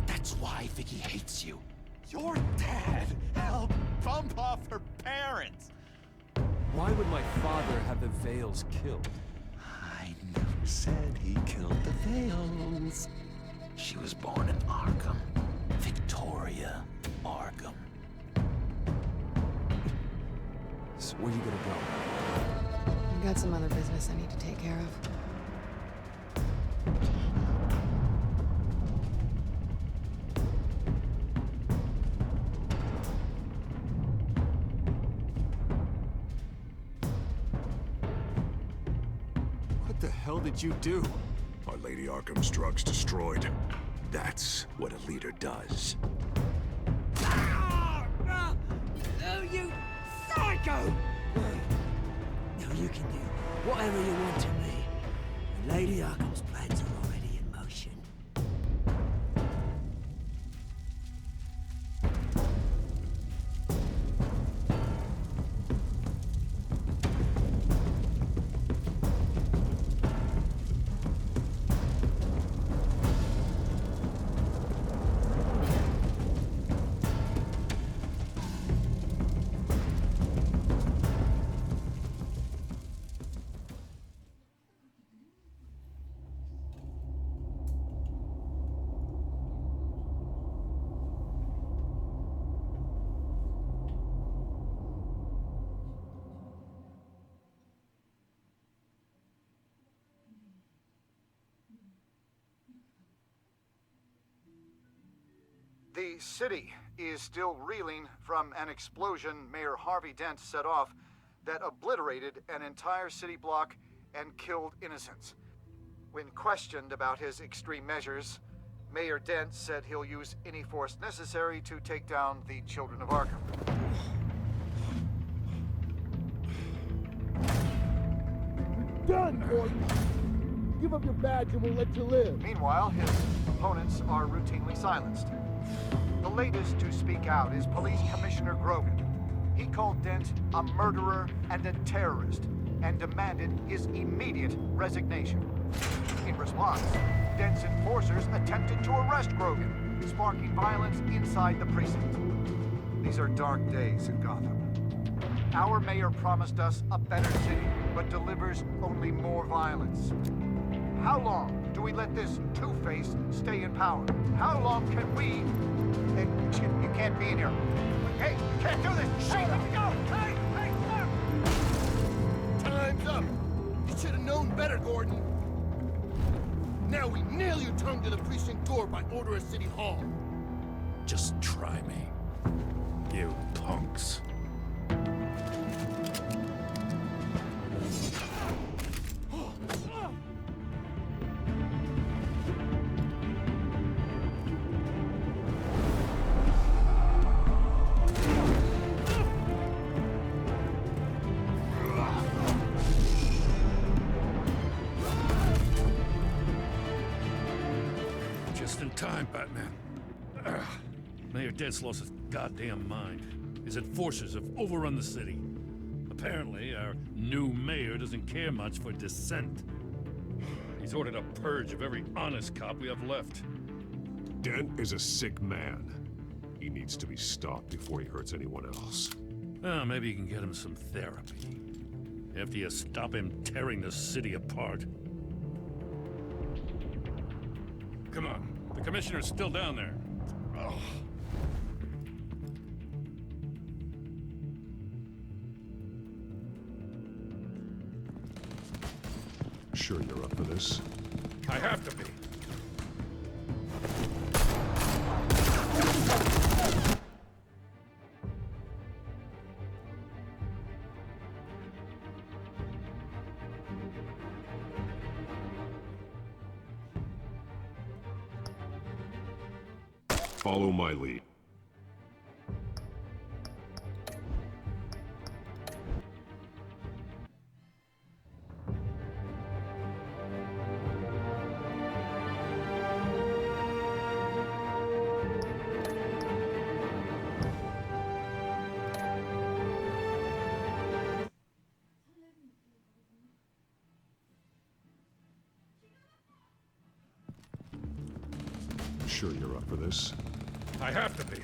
That's why Vicky hates you. Your dad helped bump off her parents. Why would my father have the Vales killed? I never said he killed the Vales. She was born in Arkham. Victoria Arkham. So where you gonna go? I've got some other business I need to take care of. What the hell did you do? Our Lady Arkham's drugs destroyed. That's what a leader does. No, you psycho! No, you can do whatever you want to me. Lady Arkham's plans are already in motion. The city is still reeling from an explosion Mayor Harvey Dent set off that obliterated an entire city block and killed innocents. When questioned about his extreme measures, Mayor Dent said he'll use any force necessary to take down the children of Arkham. Done, Gordon! Give up your badge and we'll let you live. Meanwhile, his opponents are routinely silenced. The latest to speak out is Police Commissioner Grogan. He called Dent a murderer and a terrorist and demanded his immediate resignation. In response, Dent's enforcers attempted to arrest Grogan, sparking violence inside the precinct. These are dark days in Gotham. Our mayor promised us a better city, but delivers only more violence. How long do we let this two-face stay in power? How long can we... Hey, you can't be in here. Hey, you can't do this! Hey, let me go! Hey, stop! Time's up! You should have known better, Gordon. Now we nail your tongue to the precinct door by order of City Hall. Just try me, you punks. Just in time, Batman. Mayor Dent's lost his goddamn mind. His enforcers have overrun the city. Apparently, our new mayor doesn't care much for dissent. He's ordered a purge of every honest cop we have left. Dent is a sick man. He needs to be stopped before he hurts anyone else. Well, maybe you can get him some therapy. After you stop him tearing the city apart. Come on, the commissioner's still down there. Oh. Sure you're up for this? I have to be. Follow my lead. Sure you're up for this? I have to be.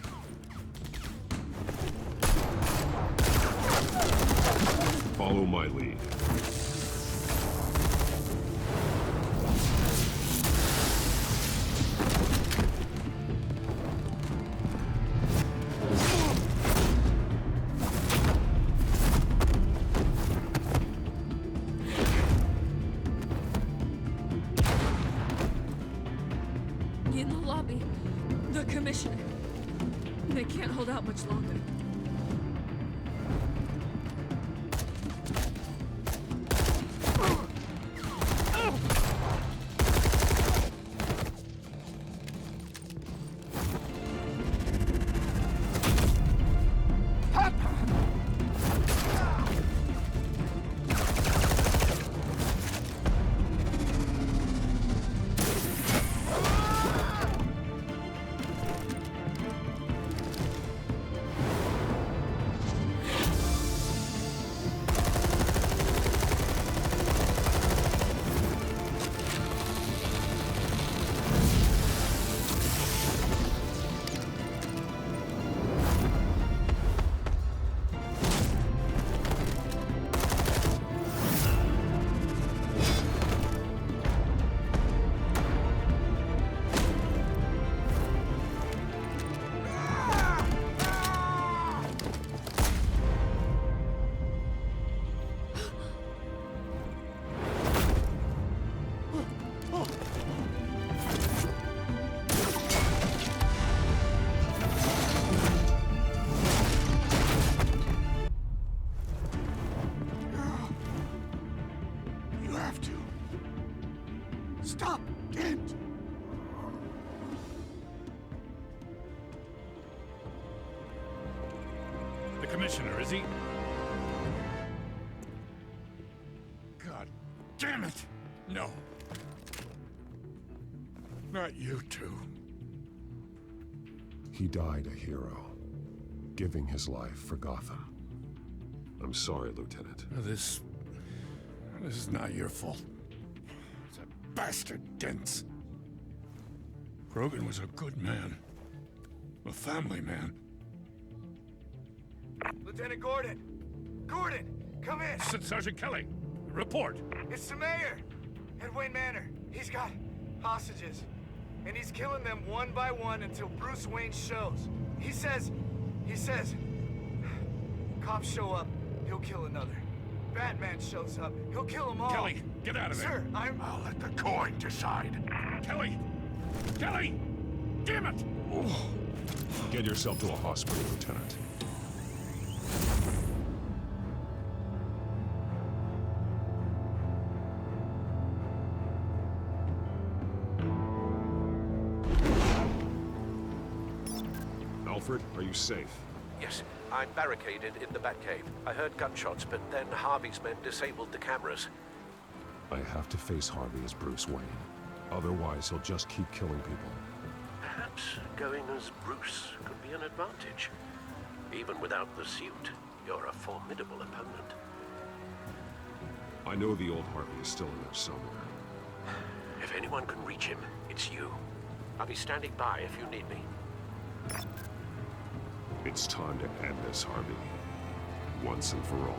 Follow my lead. In the lobby, the commissioner. They can't hold out much longer. Stop, Dent! The commissioner, is he? God damn it! No. Not you two. He died a hero, giving his life for Gotham. I'm sorry, Lieutenant. This is not your fault. It's a bastard Dent. Grogan was a good man. A family man. Lieutenant Gordon! Gordon, come in! Sergeant Kelly, report. It's the mayor! At Wayne Manor. He's got hostages. And he's killing them one by one until Bruce Wayne shows. He says, cops show up, he'll kill another. Batman shows up, he'll kill them all. Kelly, get out of there. Sir, I'll let the coin decide. Kelly! Kelly! Damn it! Oh. Get yourself to a hospital, Lieutenant. Alfred, are you safe? Yes, I'm barricaded in the Batcave. I heard gunshots, but then Harvey's men disabled the cameras. I have to face Harvey as Bruce Wayne. Otherwise, he'll just keep killing people. Perhaps going as Bruce could be an advantage. Even without the suit, you're a formidable opponent. I know the old Harvey is still in there somewhere. If anyone can reach him, it's you. I'll be standing by if you need me. It's time to end this, Harvey. Once and for all.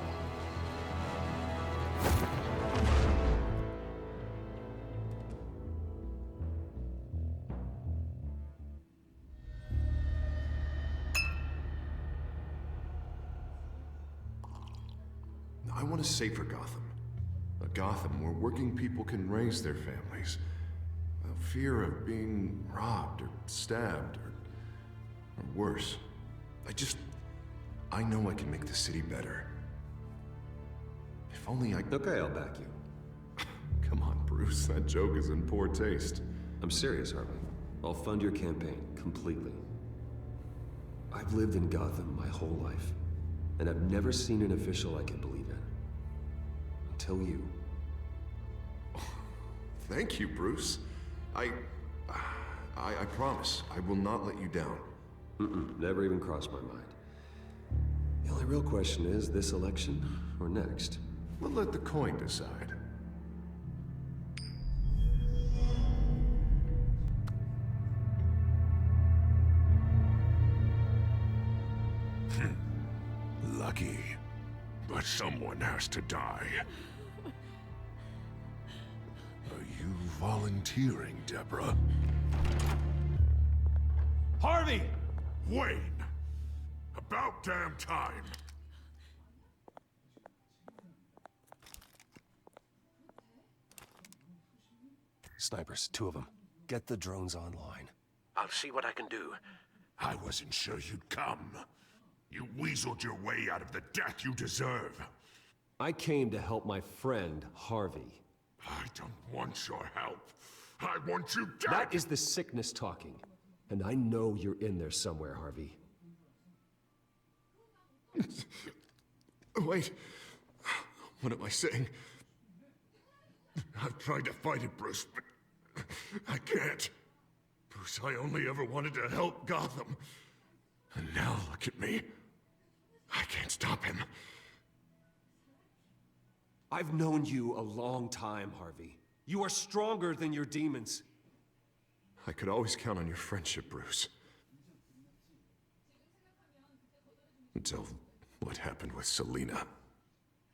I want a safer Gotham. A Gotham where working people can raise their families without fear of being robbed or stabbed or worse. I know I can make the city better. If only I... Okay, I'll back you. Come on, Bruce, that joke is in poor taste. I'm serious, Harvey. I'll fund your campaign, completely. I've lived in Gotham my whole life, and I've never seen an official I can believe in. Until you. Thank you, Bruce. I promise, I will not let you down. Never even crossed my mind. The only real question is, this election or next? We'll let the coin decide. Lucky. But someone has to die. Are you volunteering, Deborah? Harvey! Wayne! About damn time! Snipers, 2 of them. Get the drones online. I'll see what I can do. I wasn't sure you'd come. You weaseled your way out of the death you deserve. I came to help my friend, Harvey. I don't want your help. I want you dead! That is the sickness talking. And I know you're in there somewhere, Harvey. Wait. What am I saying? I've tried to fight it, Bruce, but I can't. Bruce, I only ever wanted to help Gotham. And now look at me. I can't stop him. I've known you a long time, Harvey. You are stronger than your demons. I could always count on your friendship, Bruce. Until what happened with Selina.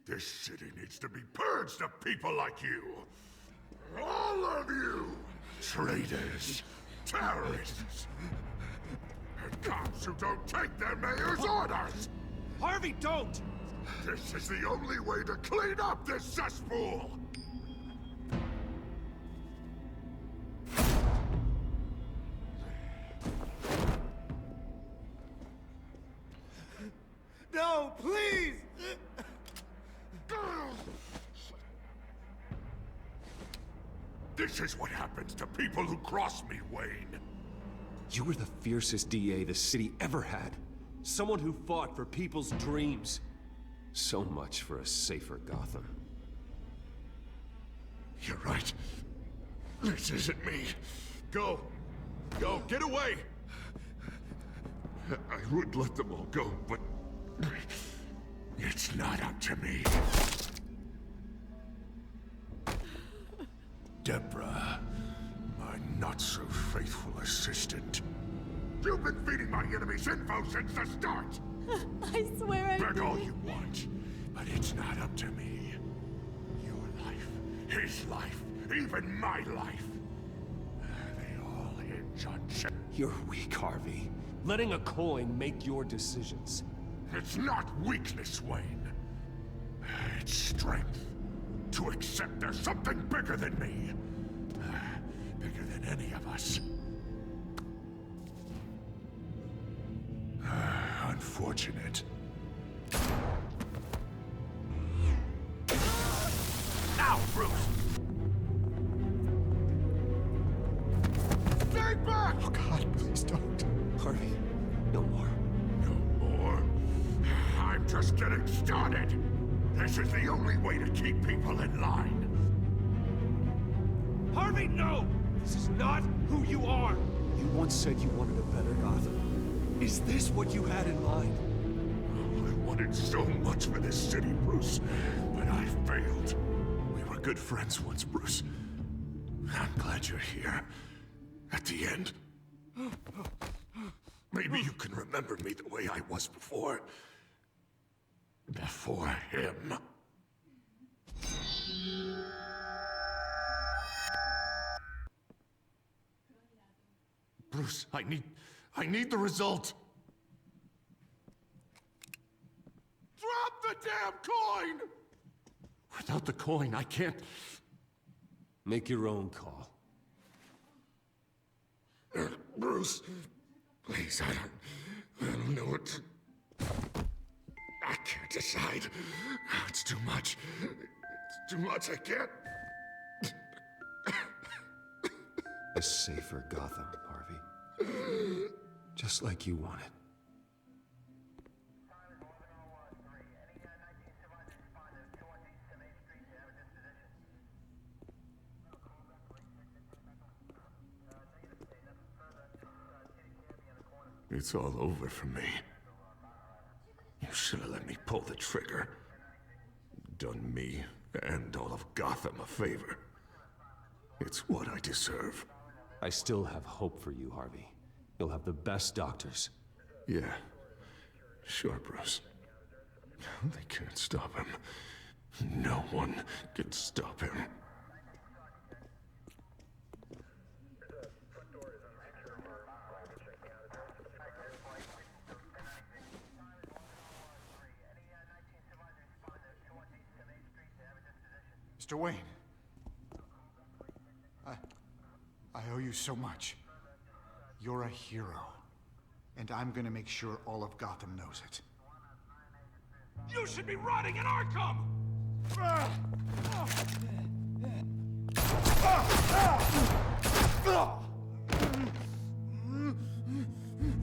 This city needs to be purged of people like you. All of you! Traitors, terrorists, and cops who don't take their mayor's orders! Harvey, don't! This is the only way to clean up this cesspool! No, please! This is what happens to people who cross me, Wayne. You were the fiercest DA the city ever had. Someone who fought for people's dreams. So much for a safer Gotham. You're right. This isn't me. Go. Go. Get away. I would let them all go, but it's not up to me. Deborah, my not-so-faithful assistant. You've been feeding my enemies info since the start! I swear I Beg all didn't. you want, but it's not up to me. Your life, his life, even my life. They all hinge on You're weak, Harvey. Letting a coin make your decisions. It's not weakness, Wayne. It's strength. To accept there's something bigger than me. Bigger than any of us. Unfortunate. Now, Bruce! Stay back! Oh God, please don't. Harvey, no more. No more? I'm just getting started. This is the only way to keep people in line. Harvey, no! This is not who you are! You once said you wanted a better Gotham. Is this what you had in mind? Oh, I wanted so much for this city, Bruce, but I failed. We were good friends once, Bruce. I'm glad you're here. At the end. Maybe you can remember me the way I was before. Before him. Bruce, I need the result. Drop the damn coin! Without the coin, I can't... Make your own call. Bruce, please, I don't know what to... I can't decide. It's too much. It's too much, I can't... A safer Gotham, Harvey. Just like you wanted. It's all over for me. You should have let me pull the trigger. Done me and all of Gotham a favor. It's what I deserve. I still have hope for you, Harvey. You'll have the best doctors. Yeah. Sure, Bruce. They can't stop him. No one can stop him. Mr. Wayne. I owe you so much. You're a hero. And I'm gonna make sure all of Gotham knows it. You should be rotting in Arkham!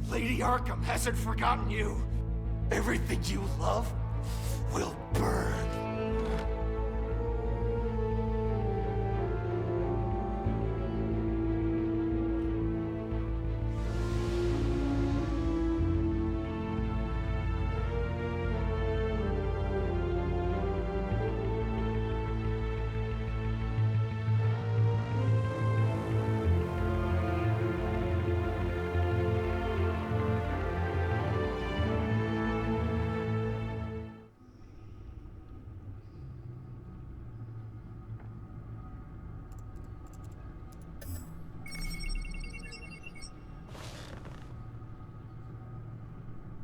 Lady Arkham hasn't forgotten you. Everything you love will burn.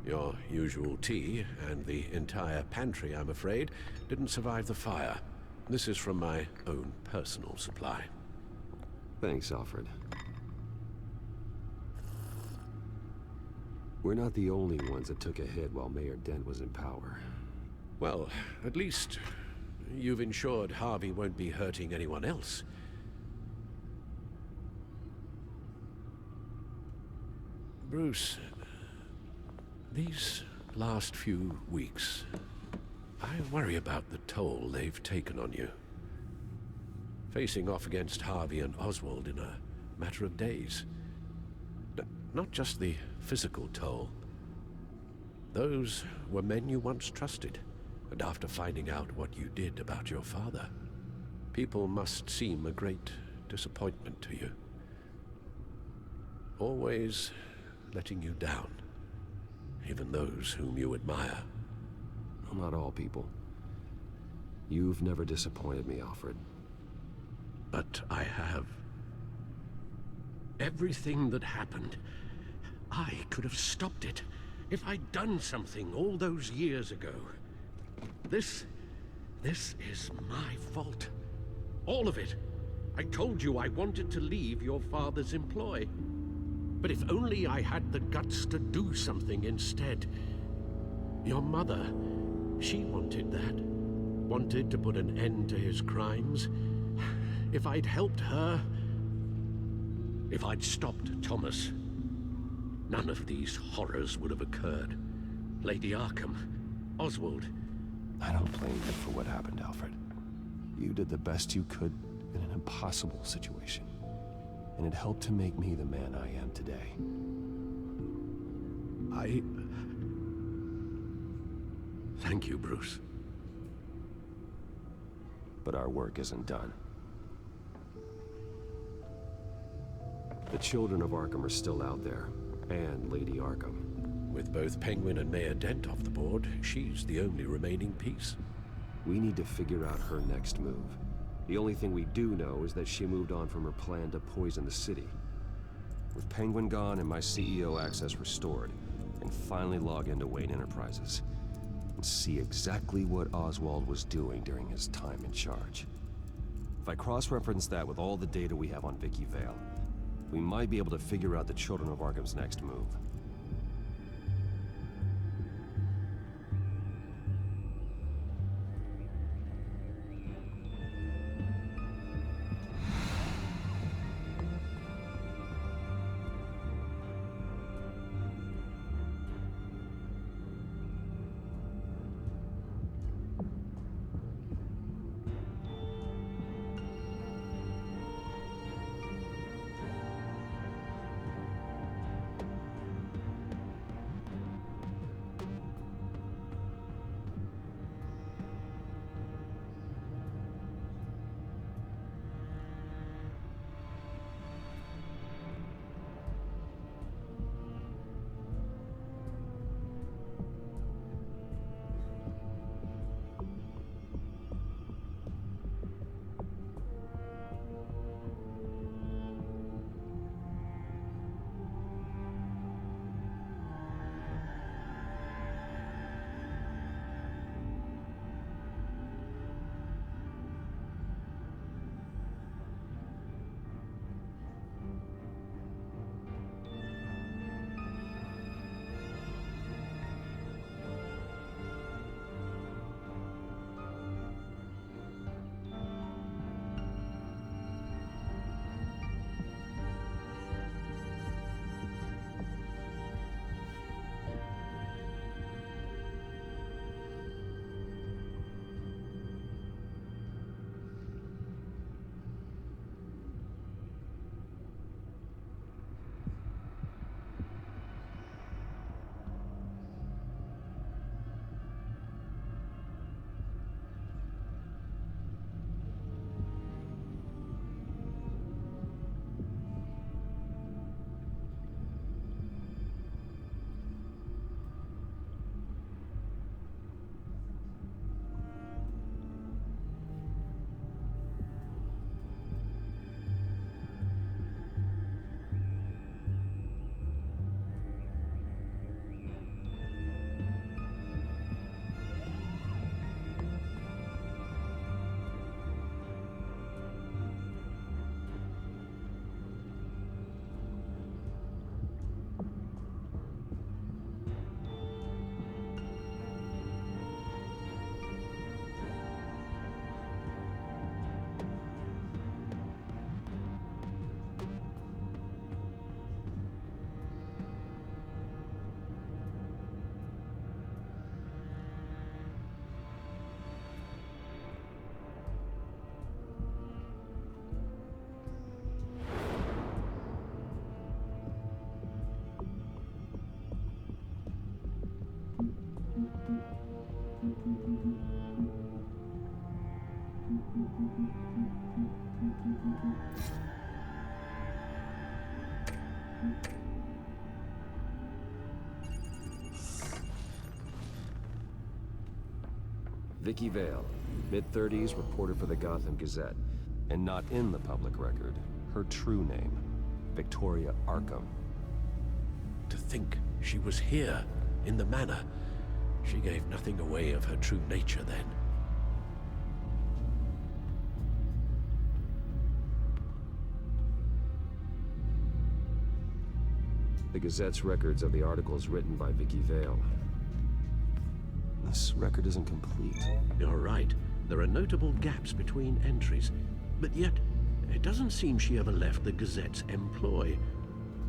Your usual tea and the entire pantry, I'm afraid, didn't survive the fire. This is from my own personal supply. Thanks, Alfred. We're not the only ones that took a hit while Mayor Dent was in power. Well, at least you've ensured Harvey won't be hurting anyone else. Bruce, these last few weeks, I worry about the toll they've taken on you. Facing off against Harvey and Oswald in a matter of days. Not just the physical toll. Those were men you once trusted, and after finding out what you did about your father, people must seem a great disappointment to you. Always letting you down. Even those whom you admire. Well, not all people. You've never disappointed me, Alfred. But I have. Everything that happened, I could have stopped it if I'd done something all those years ago. This is my fault. All of it. I told you I wanted to leave your father's employ. But if only I had the guts to do something instead. Your mother, she wanted that. Wanted to put an end to his crimes. If I'd helped her, if I'd stopped Thomas, none of these horrors would have occurred. Lady Arkham, Oswald. I don't blame you for what happened, Alfred. You did the best you could in an impossible situation. And it helped to make me the man I am today. Thank you, Bruce. But our work isn't done. The children of Arkham are still out there, and Lady Arkham. With both Penguin and Mayor Dent off the board, she's the only remaining piece. We need to figure out her next move. The only thing we do know is that she moved on from her plan to poison the city. With Penguin gone and my CEO access restored, I can finally log into Wayne Enterprises and see exactly what Oswald was doing during his time in charge. If I cross-reference that with all the data we have on Vicky Vale, we might be able to figure out the Children of Arkham's next move. Vicky Vale, mid-30s, reporter for the Gotham Gazette. And not in the public record, her true name, Victoria Arkham. To think she was here, in the manor. She gave nothing away of her true nature then. The Gazette's records of the articles written by Vicky Vale. This record isn't complete. You're right. There are notable gaps between entries. But yet, it doesn't seem she ever left the Gazette's employ.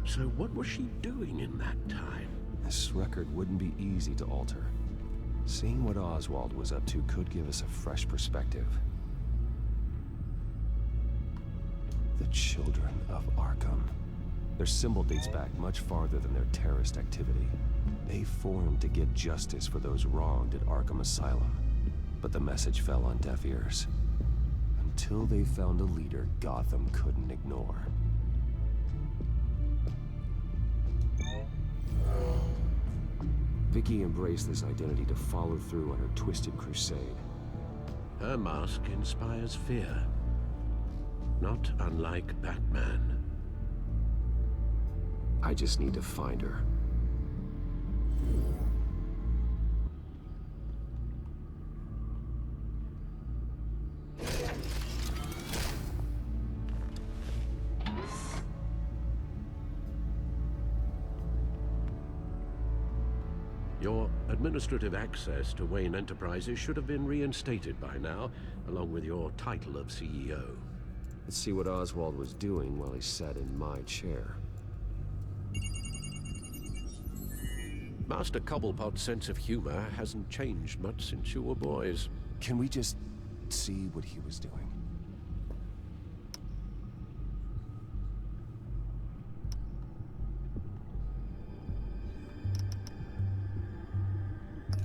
So what was she doing in that time? This record wouldn't be easy to alter. Seeing what Oswald was up to could give us a fresh perspective. The Children of Arkham. Their symbol dates back much farther than their terrorist activity. They formed to get justice for those wronged at Arkham Asylum. But the message fell on deaf ears. Until they found a leader Gotham couldn't ignore. Vicky embraced this identity to follow through on her twisted crusade. Her mask inspires fear. Not unlike Batman. I just need to find her. Your administrative access to Wayne Enterprises should have been reinstated by now, along with your title of CEO. Let's see what Oswald was doing while he sat in my chair. Master Cobblepot's sense of humor hasn't changed much since you were boys. Can we just see what he was doing?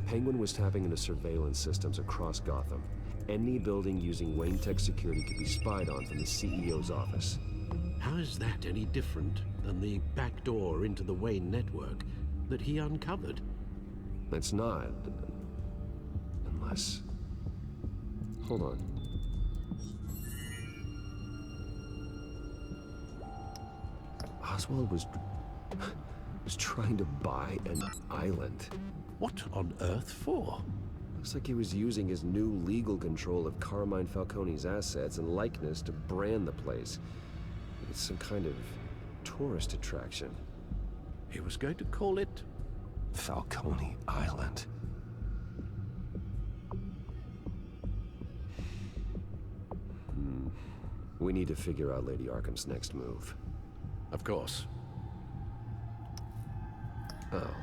Penguin was tapping into surveillance systems across Gotham. Any building using Wayne Tech security could be spied on from the CEO's office. How is that any different than the back door into the Wayne network that he uncovered? It's not. Unless... Hold on. Oswald was trying to buy an island. What on earth for? Looks like he was using his new legal control of Carmine Falcone's assets and likeness to brand the place. It's some kind of tourist attraction. He was going to call it... Falcone Island. We need to figure out Lady Arkham's next move. Of course. Oh.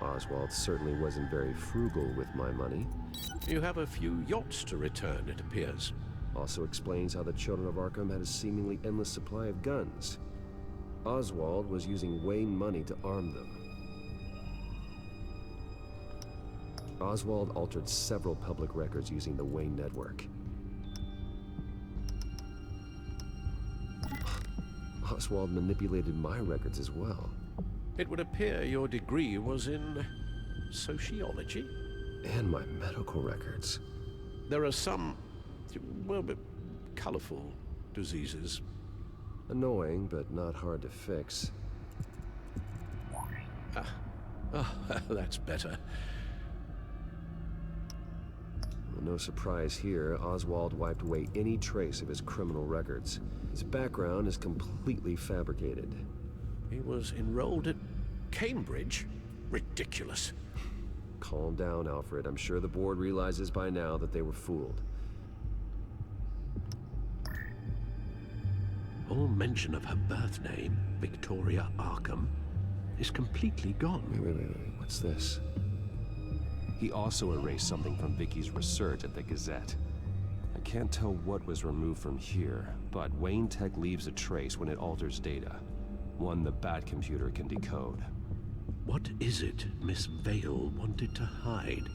Oswald certainly wasn't very frugal with my money. You have a few yachts to return, it appears. Also explains how the Children of Arkham had a seemingly endless supply of guns. Oswald was using Wayne money to arm them. Oswald altered several public records using the Wayne network. Oswald manipulated my records as well. It would appear your degree was in sociology? And my medical records. There are some, well, colorful diseases. Annoying, but not hard to fix. Oh, that's better. Well, no surprise here, Oswald wiped away any trace of his criminal records. His background is completely fabricated. He was enrolled at Cambridge? Ridiculous. Calm down, Alfred. I'm sure the board realizes by now that they were fooled. All mention of her birth name, Victoria Arkham, is completely gone. Wait. What's this? He also erased something from Vicky's research at the Gazette. I can't tell what was removed from here, but Wayne Tech leaves a trace when it alters data. One the Bat computer can decode. What is it Miss Vale wanted to hide?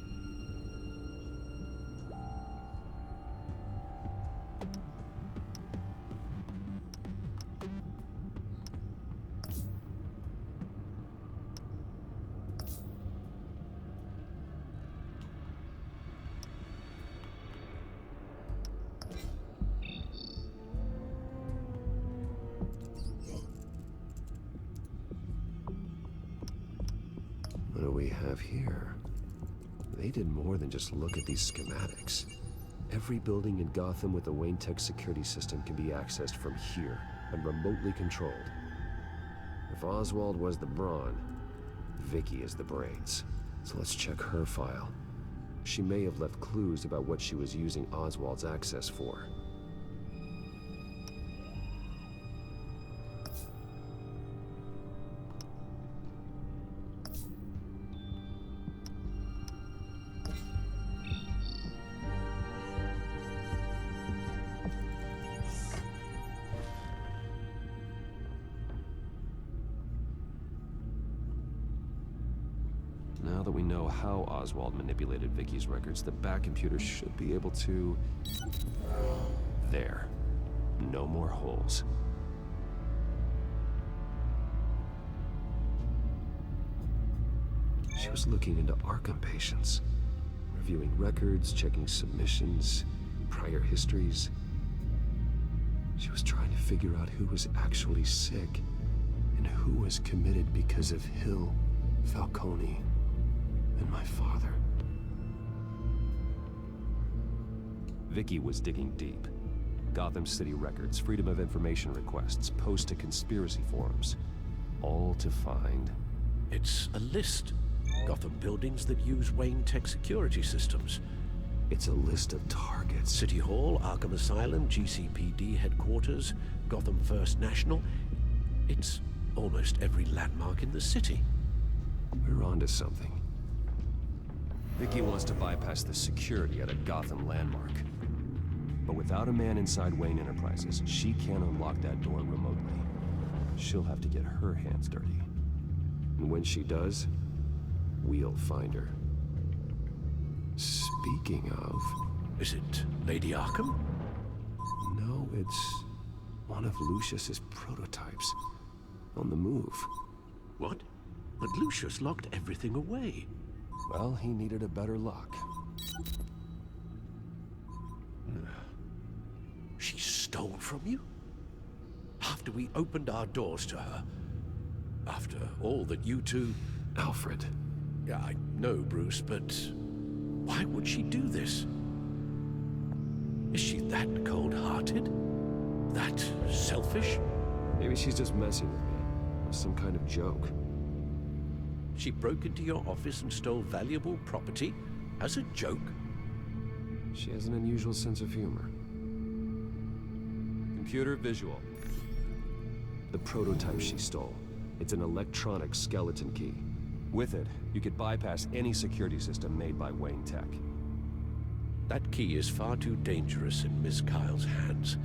What do we have here? They did more than just look at these schematics. Every building in Gotham with a Wayne Tech security system can be accessed from here and remotely controlled. If Oswald was the brawn, Vicky is the brains. So let's check her file. She may have left clues about what she was using Oswald's access for. Now that we know how Oswald manipulated Vicky's records, the back computer should be able to... There. No more holes. She was looking into Arkham patients, reviewing records, checking submissions, prior histories. She was trying to figure out who was actually sick and who was committed because of Hill, Falcone, and my father. Vicky was digging deep. Gotham City records, Freedom of Information requests, posts to conspiracy forums. All to find... It's a list. Gotham buildings that use Wayne Tech security systems. It's a list of targets. City Hall, Arkham Asylum, GCPD headquarters, Gotham First National. It's almost every landmark in the city. We're onto something. Vicky wants to bypass the security at a Gotham landmark. But without a man inside Wayne Enterprises, she can't unlock that door remotely. She'll have to get her hands dirty. And when she does, we'll find her. Speaking of... Is it Lady Arkham? No, it's one of Lucius's prototypes. On the move. What? But Lucius locked everything away. Well, he needed a better lock. She stole from you? After we opened our doors to her? After all that you two... Alfred. Yeah, I know, Bruce, but why would she do this? Is she that cold-hearted? That selfish? Maybe she's just messing with me. Some kind of joke. She broke into your office and stole valuable property as a joke? She has an unusual sense of humor. Computer visual. The prototype she stole. It's an electronic skeleton key. With it, you could bypass any security system made by Wayne Tech. That key is far too dangerous in Miss Kyle's hands,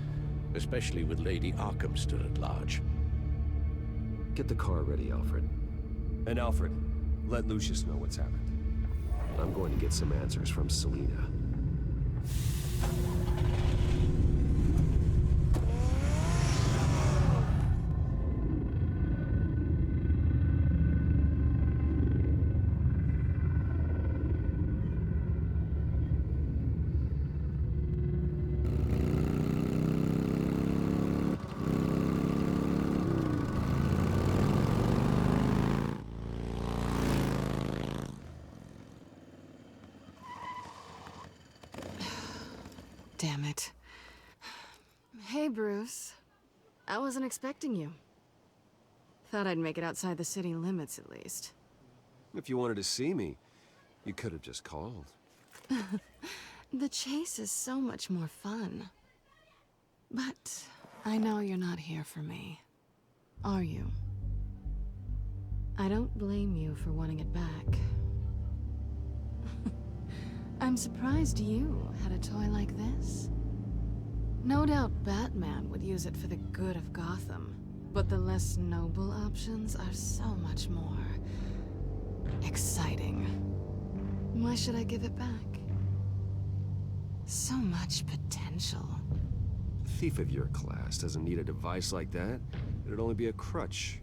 especially with Lady Arkham still at large. Get the car ready, Alfred. And Alfred, let Lucius know what's happened. I'm going to get some answers from Selina. Damn it. Hey, Bruce. I wasn't expecting you. Thought I'd make it outside the city limits, at least. If you wanted to see me, you could have just called. The chase is so much more fun. But I know you're not here for me. Are you? I don't blame you for wanting it back. I'm surprised you had a toy like this. No doubt Batman would use it for the good of Gotham, but the less noble options are so much more exciting. Why should I give it back? So much potential. A thief of your class doesn't need a device like that. It'd only be a crutch.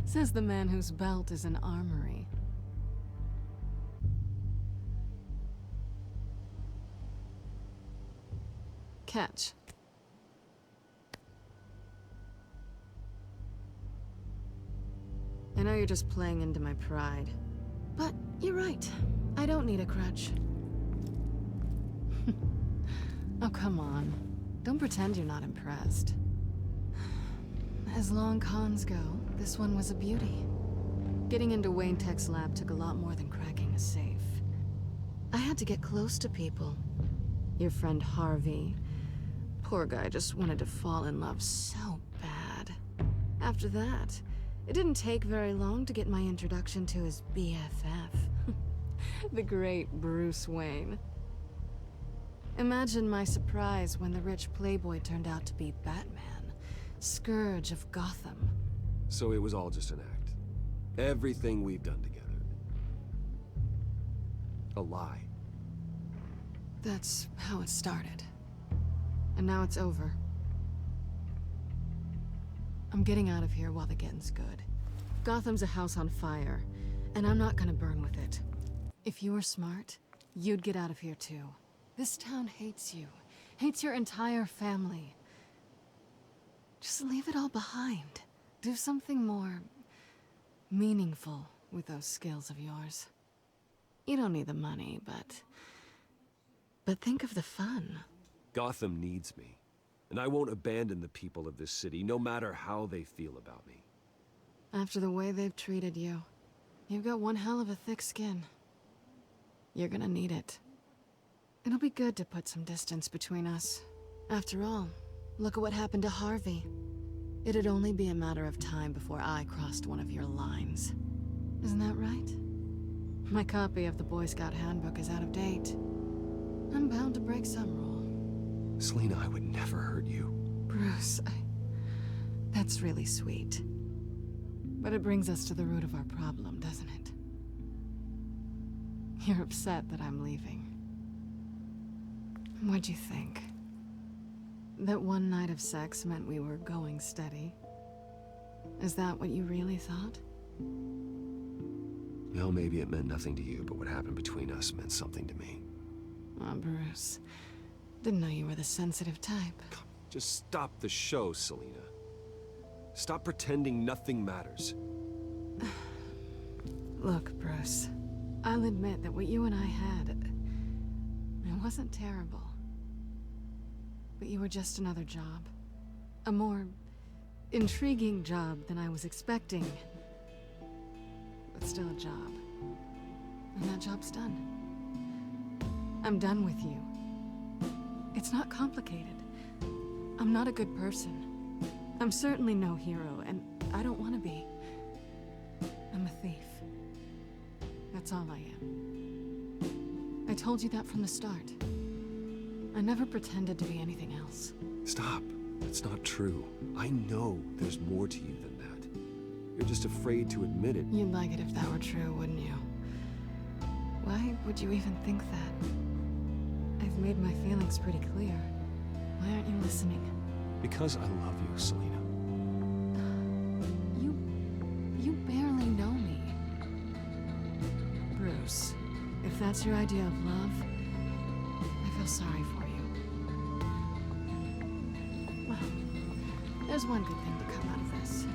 Says the man whose belt is an armory. Catch. I know you're just playing into my pride. But you're right. I don't need a crutch. Oh, come on. Don't pretend you're not impressed. As long cons go, this one was a beauty. Getting into Wayne Tech's lab took a lot more than cracking a safe. I had to get close to people. Your friend Harvey. Poor guy just wanted to fall in love so bad. After that, it didn't take very long to get my introduction to his BFF. The great Bruce Wayne. Imagine my surprise when the rich playboy turned out to be Batman, Scourge of Gotham. So it was all just an act. Everything we've done together. A lie. That's how it started. And now it's over. I'm getting out of here while the getting's good. Gotham's a house on fire, and I'm not gonna burn with it. If you were smart, you'd get out of here too. This town hates you. Hates your entire family. Just leave it all behind. Do something more meaningful with those skills of yours. You don't need the money, but think of the fun. Gotham needs me, and I won't abandon the people of this city, no matter how they feel about me. After the way they've treated you, you've got one hell of a thick skin. You're gonna need it. It'll be good to put some distance between us. After all, look at what happened to Harvey. It'd only be a matter of time before I crossed one of your lines. Isn't that right? My copy of the Boy Scout Handbook is out of date. I'm bound to break some rule. Selina, I would never hurt you. Bruce, that's really sweet. But it brings us to the root of our problem, doesn't it? You're upset that I'm leaving. What'd you think? That one night of sex meant we were going steady? Is that what you really thought? Well, maybe it meant nothing to you, but what happened between us meant something to me. Oh, Bruce. Didn't know you were the sensitive type. Just stop the show, Selina. Stop pretending nothing matters. Look, Bruce. I'll admit that what you and I had, it wasn't terrible. But you were just another job. A more intriguing job than I was expecting. But still a job. And that job's done. I'm done with you. It's not complicated. I'm not a good person. I'm certainly no hero, and I don't want to be. I'm a thief. That's all I am. I told you that from the start. I never pretended to be anything else. Stop. That's not true. I know there's more to you than that. You're just afraid to admit it. You'd like it if that were true, wouldn't you? Why would you even think that? I've made my feelings pretty clear. Why aren't you listening? Because I love you, Selina. You barely know me. Bruce, if that's your idea of love, I feel sorry for you. Well, there's one good thing to come out of this.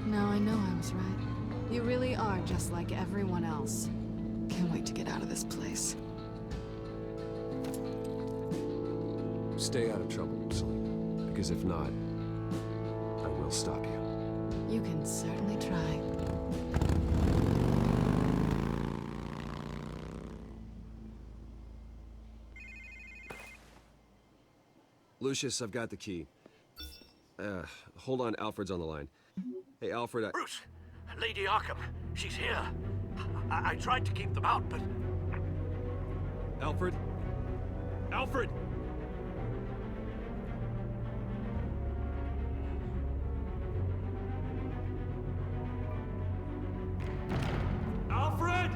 Now I know I was right. You really are just like everyone else. Can't wait to get out of this place. Stay out of trouble, Selina. Because if not, I will stop you. You can certainly try. Lucius, I've got the key. Hold on, Alfred's on the line. Hey, Alfred, Bruce! Lady Arkham, she's here. I tried to keep them out, but... Alfred? Alfred! Alfred!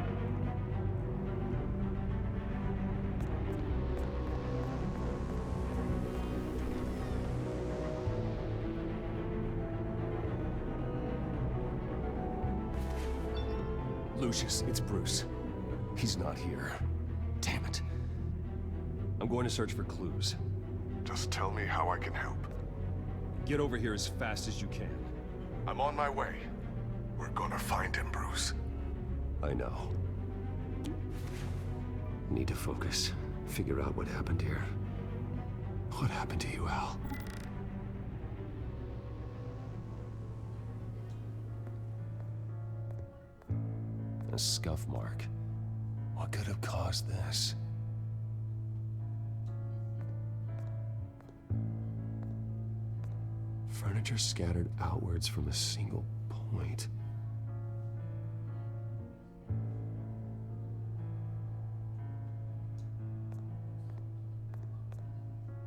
Lucius, it's Bruce. He's not here. Damn it. I'm going to search for clues. Just tell me how I can help. Get over here as fast as you can. I'm on my way. We're gonna find him, Bruce. I know. Need to focus. Figure out what happened here. What happened to you, Al? A scuff mark. What could have caused this? Furniture scattered outwards from a single point.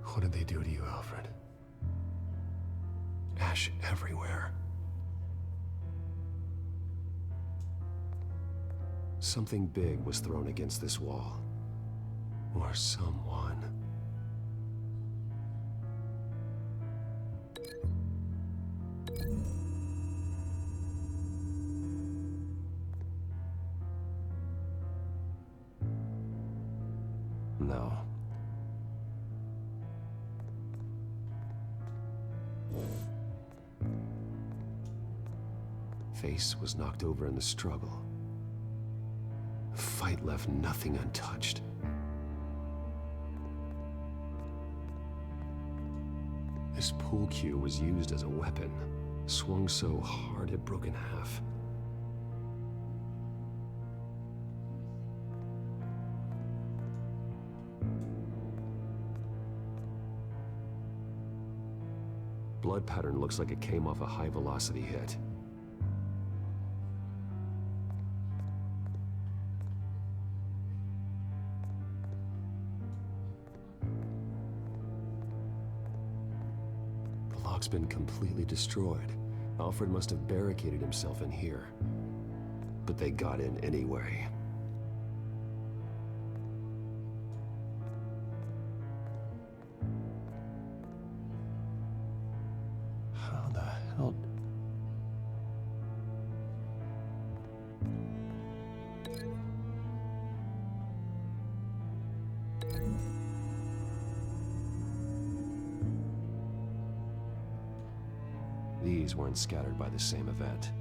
What did they do to you, Alfred? Ash everywhere. Something big was thrown against this wall. Or someone. No. Face was knocked over in the struggle. The fight left nothing untouched. This pool cue was used as a weapon, swung so hard it broke in half. Blood pattern looks like it came off a high-velocity hit. The lock's been completely destroyed. Alfred must have barricaded himself in here. But they got in anyway. How the hell? These weren't scattered by the same event.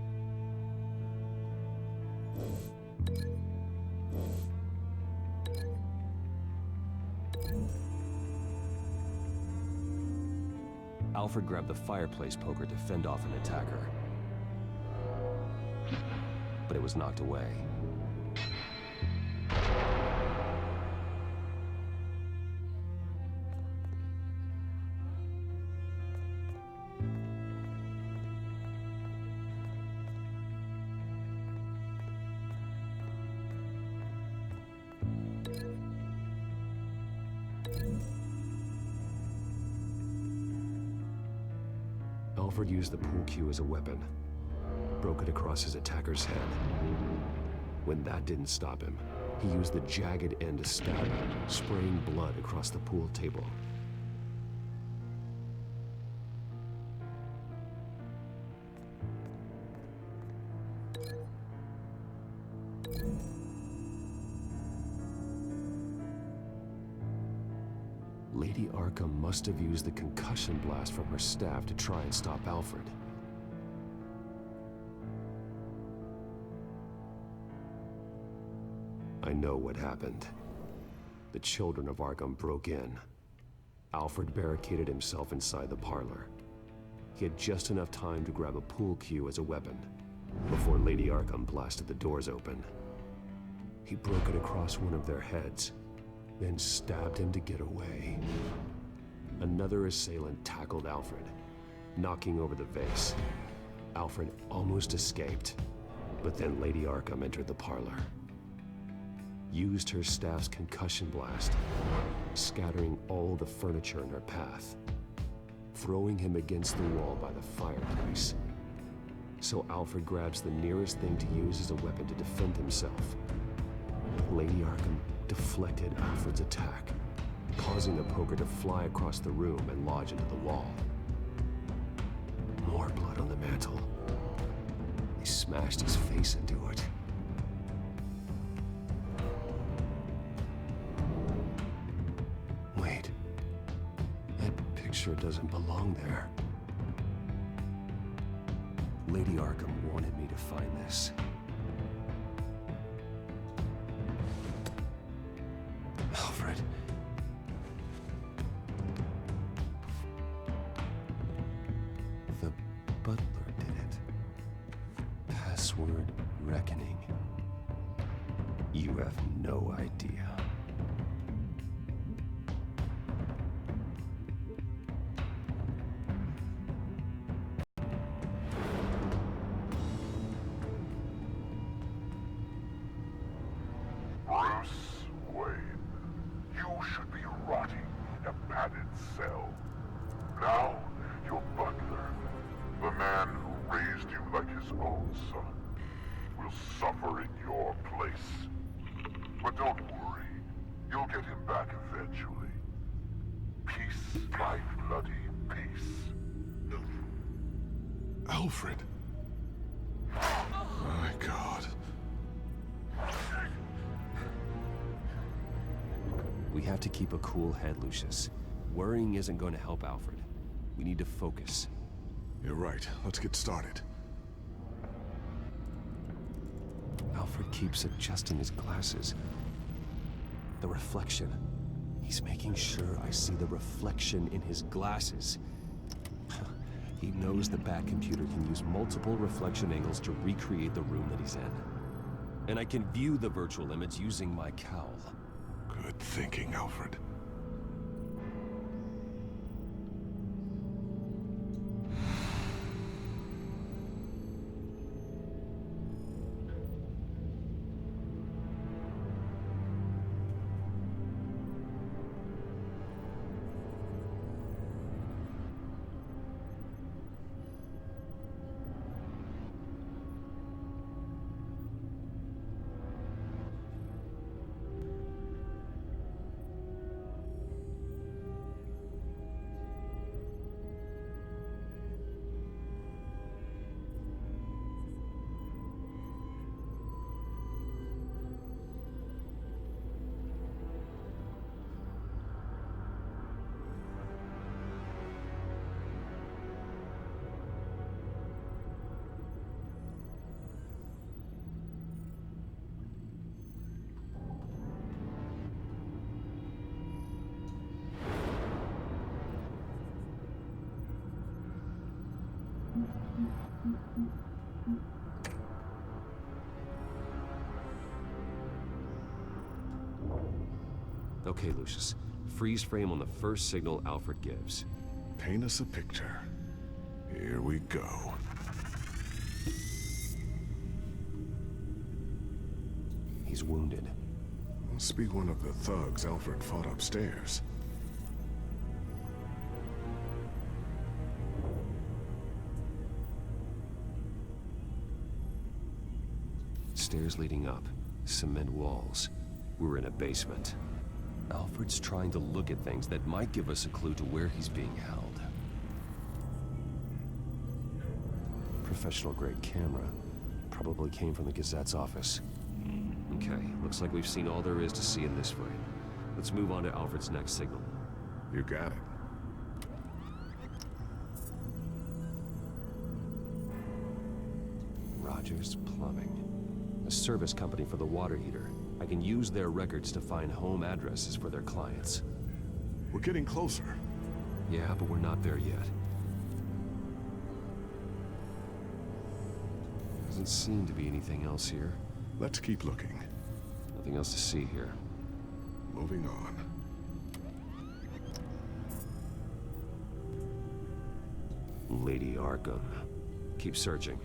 Alfred grabbed the fireplace poker to fend off an attacker. But it was knocked away. Alfred used the pool cue as a weapon, broke it across his attacker's head. When that didn't stop him, he used the jagged end to stab him, spraying blood across the pool table. Lady Arkham must have used the concussion blast from her staff to try and stop Alfred. I know what happened. The children of Arkham broke in. Alfred barricaded himself inside the parlor. He had just enough time to grab a pool cue as a weapon before Lady Arkham blasted the doors open. He broke it across one of their heads, then stabbed him to get away. Another assailant tackled Alfred, knocking over the vase. Alfred almost escaped, but then Lady Arkham entered the parlor. Used her staff's concussion blast, scattering all the furniture in her path, throwing him against the wall by the fireplace. So Alfred grabs the nearest thing to use as a weapon to defend himself. Lady Arkham deflected Alfred's attack, causing the poker to fly across the room and lodge into the wall. More blood on the mantle. He smashed his face into it. Wait, that picture doesn't belong there. Lady Arkham wanted me to find this. Alfred. The butler did it. Password reckoning. You have no idea. Bruce Wayne, you should be rotting in a padded cell. Now, your butler, the man who raised you like his own son, will suffer in your place. But don't worry, you'll get him back eventually. Peace, my bloody peace. Alfred. My God. We have to keep a cool head, Lucius. Worrying isn't going to help Alfred. We need to focus. You're right. Let's get started. Alfred keeps adjusting his glasses. The reflection. He's making sure I see the reflection in his glasses. He knows the Bat-computer can use multiple reflection angles to recreate the room that he's in. And I can view the virtual image using my cowl. Good thinking, Alfred. Okay, Lucius. Freeze frame on the first signal Alfred gives. Paint us a picture. Here we go. He's wounded. Must be one of the thugs Alfred fought upstairs. Stairs leading up. Cement walls. We're in a basement. Alfred's trying to look at things that might give us a clue to where he's being held. Professional-grade camera. Probably came from the Gazette's office. Okay, looks like we've seen all there is to see in this frame. Let's move on to Alfred's next signal. You got it. Rogers Plumbing. A service company for the water heater. I can use their records to find home addresses for their clients. We're getting closer. Yeah, but we're not there yet. Doesn't seem to be anything else here. Let's keep looking. Nothing else to see here. Moving on. Lady Arkham. Keep searching.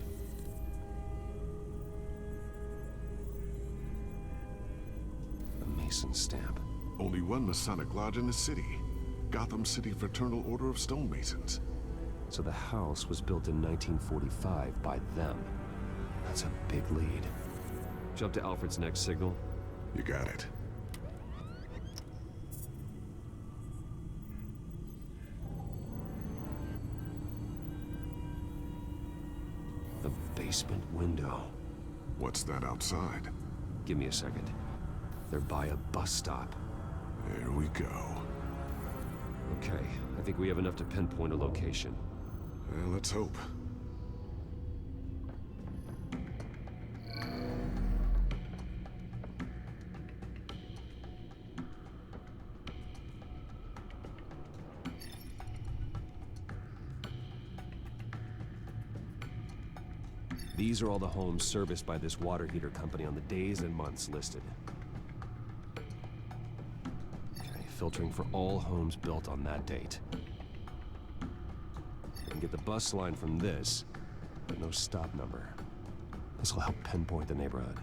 A Mason stamp. Only one Masonic lodge in the city. Gotham City Fraternal Order of Stonemasons. So the house was built in 1945 by them. That's a big lead. Jump to Alfred's next signal. You got it. The basement window. What's that outside? Give me a second. They're by a bus stop. There we go. Okay, I think we have enough to pinpoint a location. Well, let's hope. These are all the homes serviced by this water heater company on the days and months listed. Okay, filtering for all homes built on that date. And get the bus line from this, but no stop number. This will help pinpoint the neighborhood.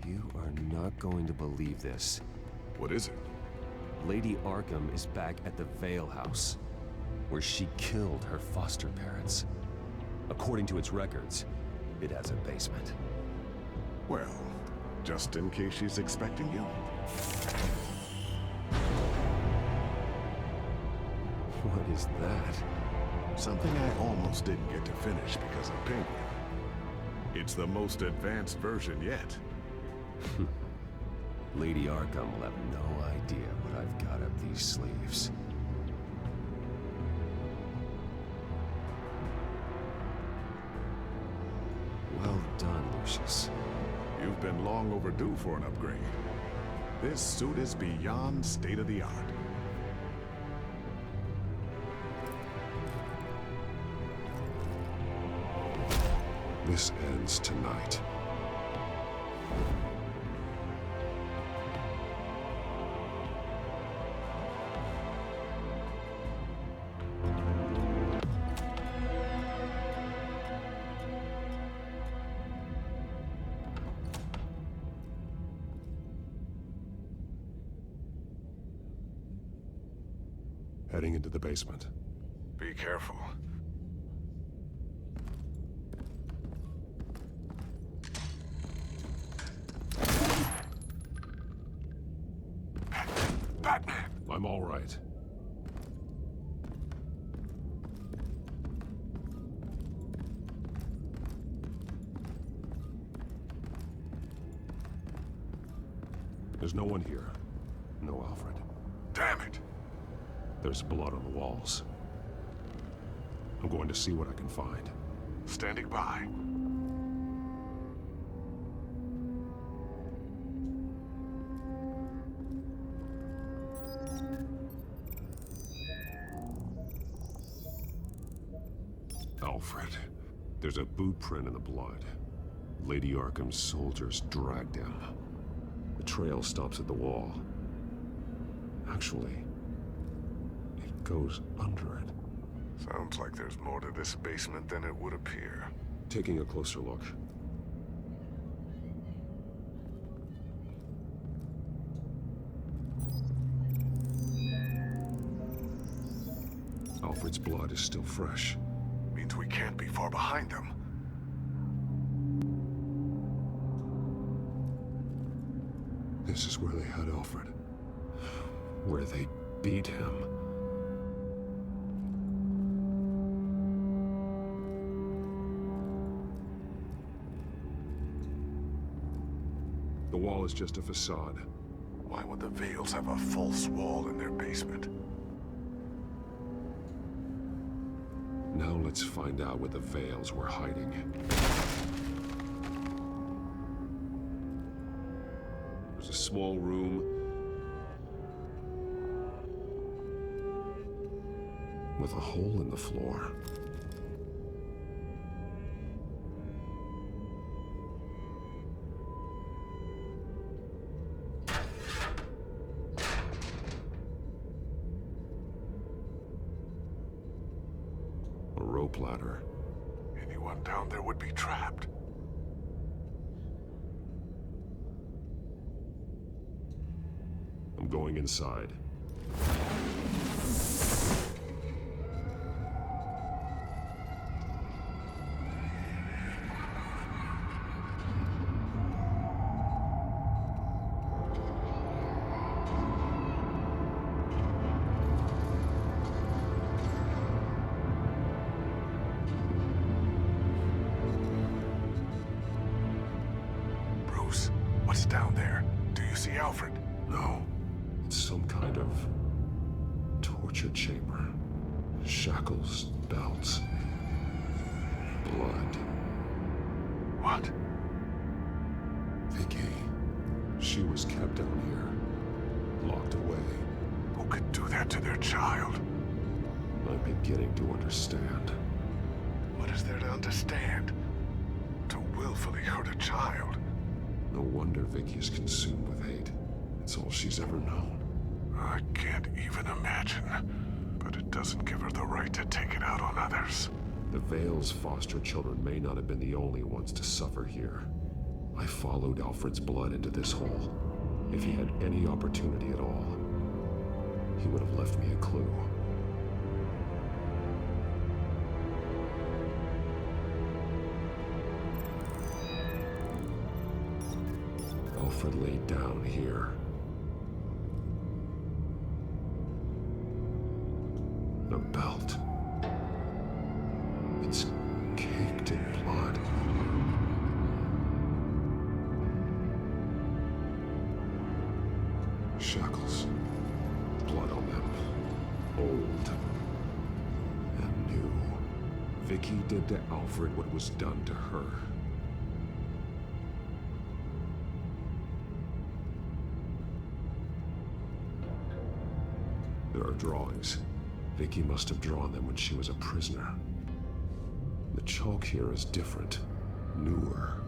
You are not going to believe this. What is it? Lady Arkham is back at the Vale house, where she killed her foster parents. According to its records, it has a basement. Well, just in case she's expecting you. What is that? Something I almost didn't get to finish because of Penguin. It's the most advanced version yet. Lady Arkham will have no idea what I've got up these sleeves. Well done, Lucius. You've been long overdue for an upgrade. This suit is beyond state-of-the-art. This ends tonight. Heading into the basement. Be careful. Batman! I'm all right. There's no one here. No Alfred. Damn it! There's blood on the walls. I'm going to see what I can find. Standing by. Alfred. There's a boot print in the blood. Lady Arkham's soldiers dragged him. The trail stops at the wall. Actually, it goes under it. Sounds like there's more to this basement than it would appear. Taking a closer look. Alfred's blood is still fresh. Means we can't be far behind them. This is where they had Alfred. Where they beat him. The wall is just a facade. Why would the Vales have a false wall in their basement? Now let's find out where the Vales were hiding. There's a small room with a hole in the floor. A rope ladder. Anyone down there would be trapped. I'm going inside. What's down there? Do you see Alfred? No. It's some kind of torture chamber. Shackles, belts, blood. What? Vicky. She was kept down here, locked away. Who could do that to their child? beginning to understand. What is there to understand? To willfully hurt a child? No wonder Vicky is consumed with hate. It's all she's ever known. I can't even imagine. But it doesn't give her the right to take it out on others. The Vale's foster children may not have been the only ones to suffer here. I followed Alfred's blood into this hole. If he had any opportunity at all, he would have left me a clue. Alfred laid down here. A belt. It's caked in blood. Shackles. Blood on them. Old. And new. Vicky did to Alfred what was done to her. There are drawings. Vicky must have drawn them when she was a prisoner. The chalk here is different, newer.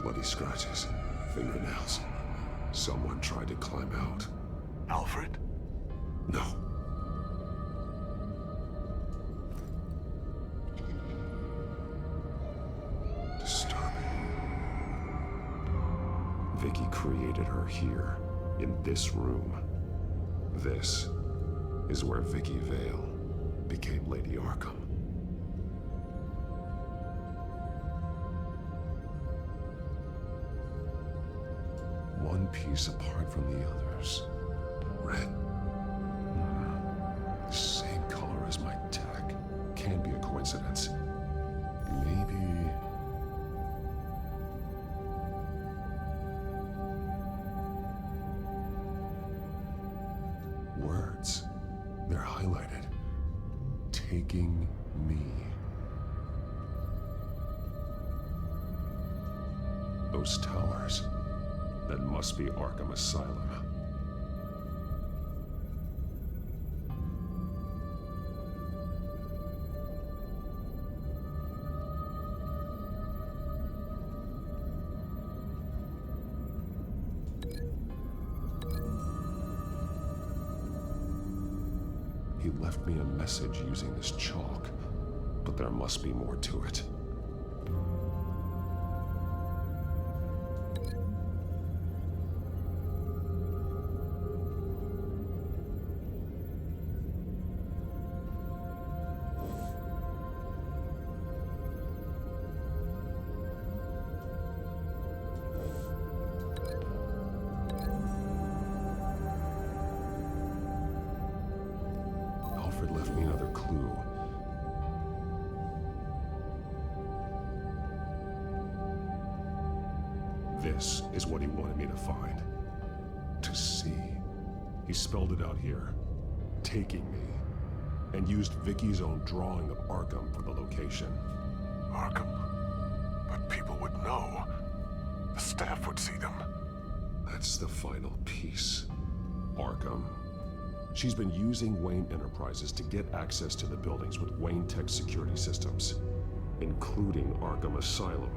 Bloody scratches, fingernails. Someone tried to climb out. Alfred? No. Vicky created her here, in this room. This is where Vicky Vale became Lady Arkham. One piece apart from the others. Red. Same color as my tech. Can't be a coincidence. Maybe... words. They're highlighted. Taking me. Those towers. That must be Arkham Asylum. He left me a message using this chalk, but there must be more to it. Alfred left me another clue. This is what he wanted me to find. To see. He spelled it out here. Taking me. And used Vicky's own drawing of Arkham for the location. Arkham? But people would know. The staff would see them. That's the final piece. Arkham. She's been using Wayne Enterprises to get access to the buildings with Wayne Tech security systems, including Arkham Asylum.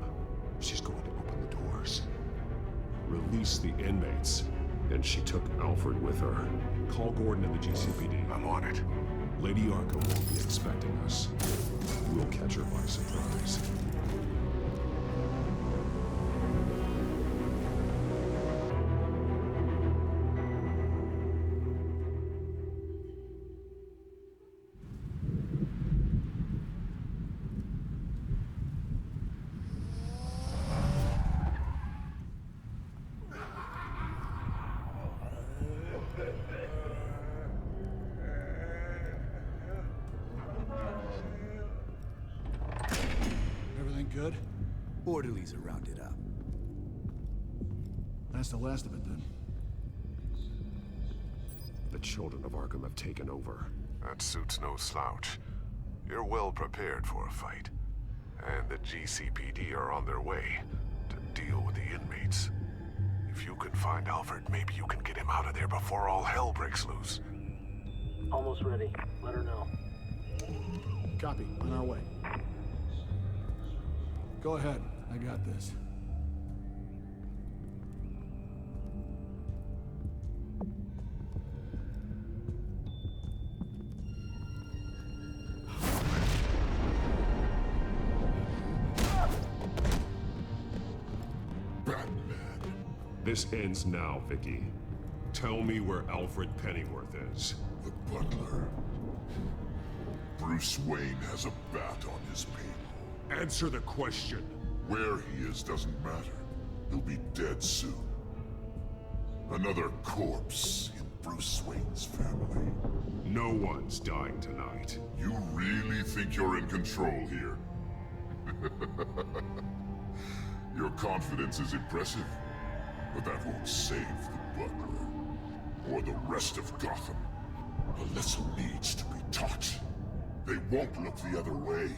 She's going to open the doors, release the inmates, and she took Alfred with her. Call Gordon and the GCPD. I'm on it. Lady Arkham won't be expecting us. We'll catch her by surprise. Good? Orderlies are rounded up. That's the last of it, then. The children of Arkham have taken over. That suit's no slouch. You're well prepared for a fight. And the GCPD are on their way to deal with the inmates. If you can find Alfred, maybe you can get him out of there before all hell breaks loose. Almost ready. Let her know. Copy. On our way. Go ahead. I got this. This ends now, Vicky. Tell me where Alfred Pennyworth is. The butler. Bruce Wayne has a bat on his payroll. Answer the question. Where he is doesn't matter. He'll be dead soon. Another corpse in Bruce Wayne's family. No one's dying tonight. You really think you're in control here? Your confidence is impressive, but that won't save the butler, or the rest of Gotham. A lesson needs to be taught. They won't look the other way.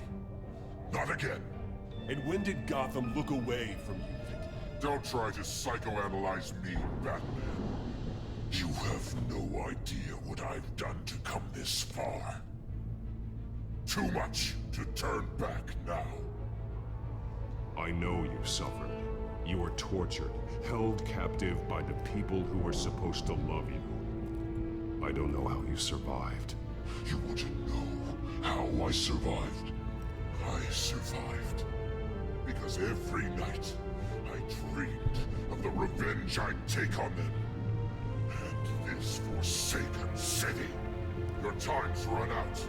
Not again. And when did Gotham look away from you, Vicky? Don't try to psychoanalyze me, Batman. You have no idea what I've done to come this far. Too much to turn back now. I know you suffered. You were tortured, held captive by the people who were supposed to love you. I don't know how you survived. You want to know how I survived? I survived because every night I dreamed of the revenge I'd take on them. And this forsaken city. Your time's run out.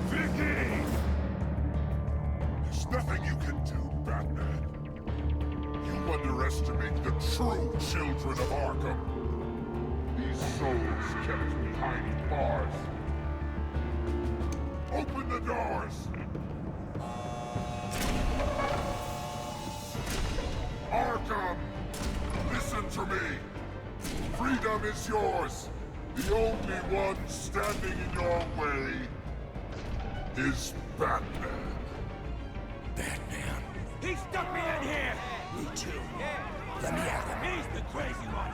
Vicky! There's nothing you can do, Batman. You underestimate the true children of Arkham. These souls kept behind bars. Open the doors! Arkham! Listen to me! Freedom is yours! The only one standing in your way is Batman. Batman. He stuck me in here! Me too. Let me at him. He's the crazy one.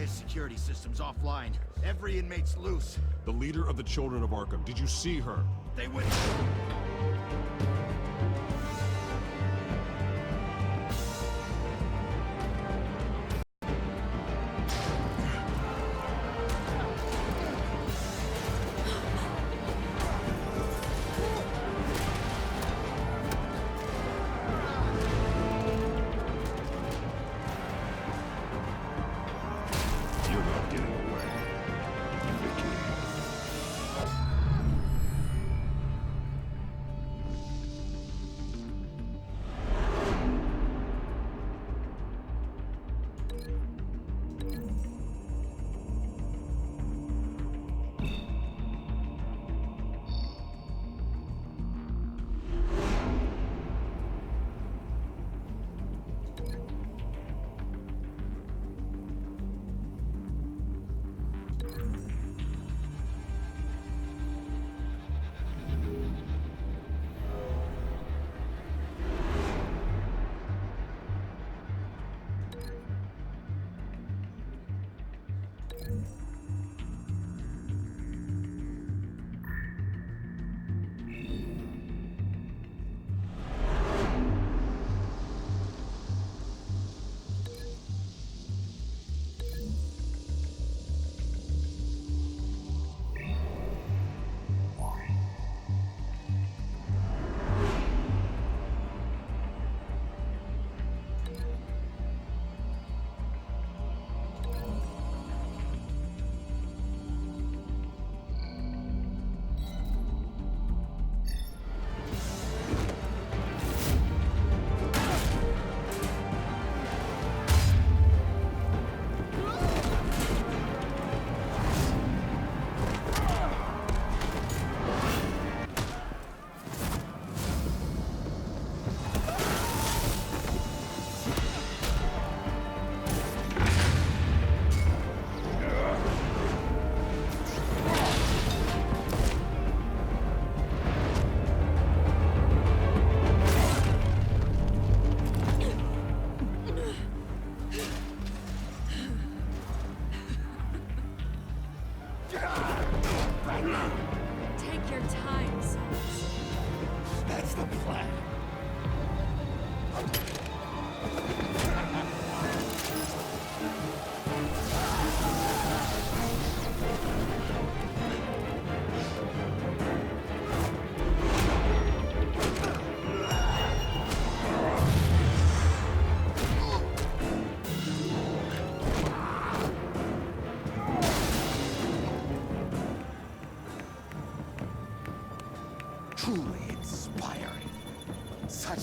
Security system's offline. Every inmate's loose. The leader of the Children of Arkham, did you see her? They went...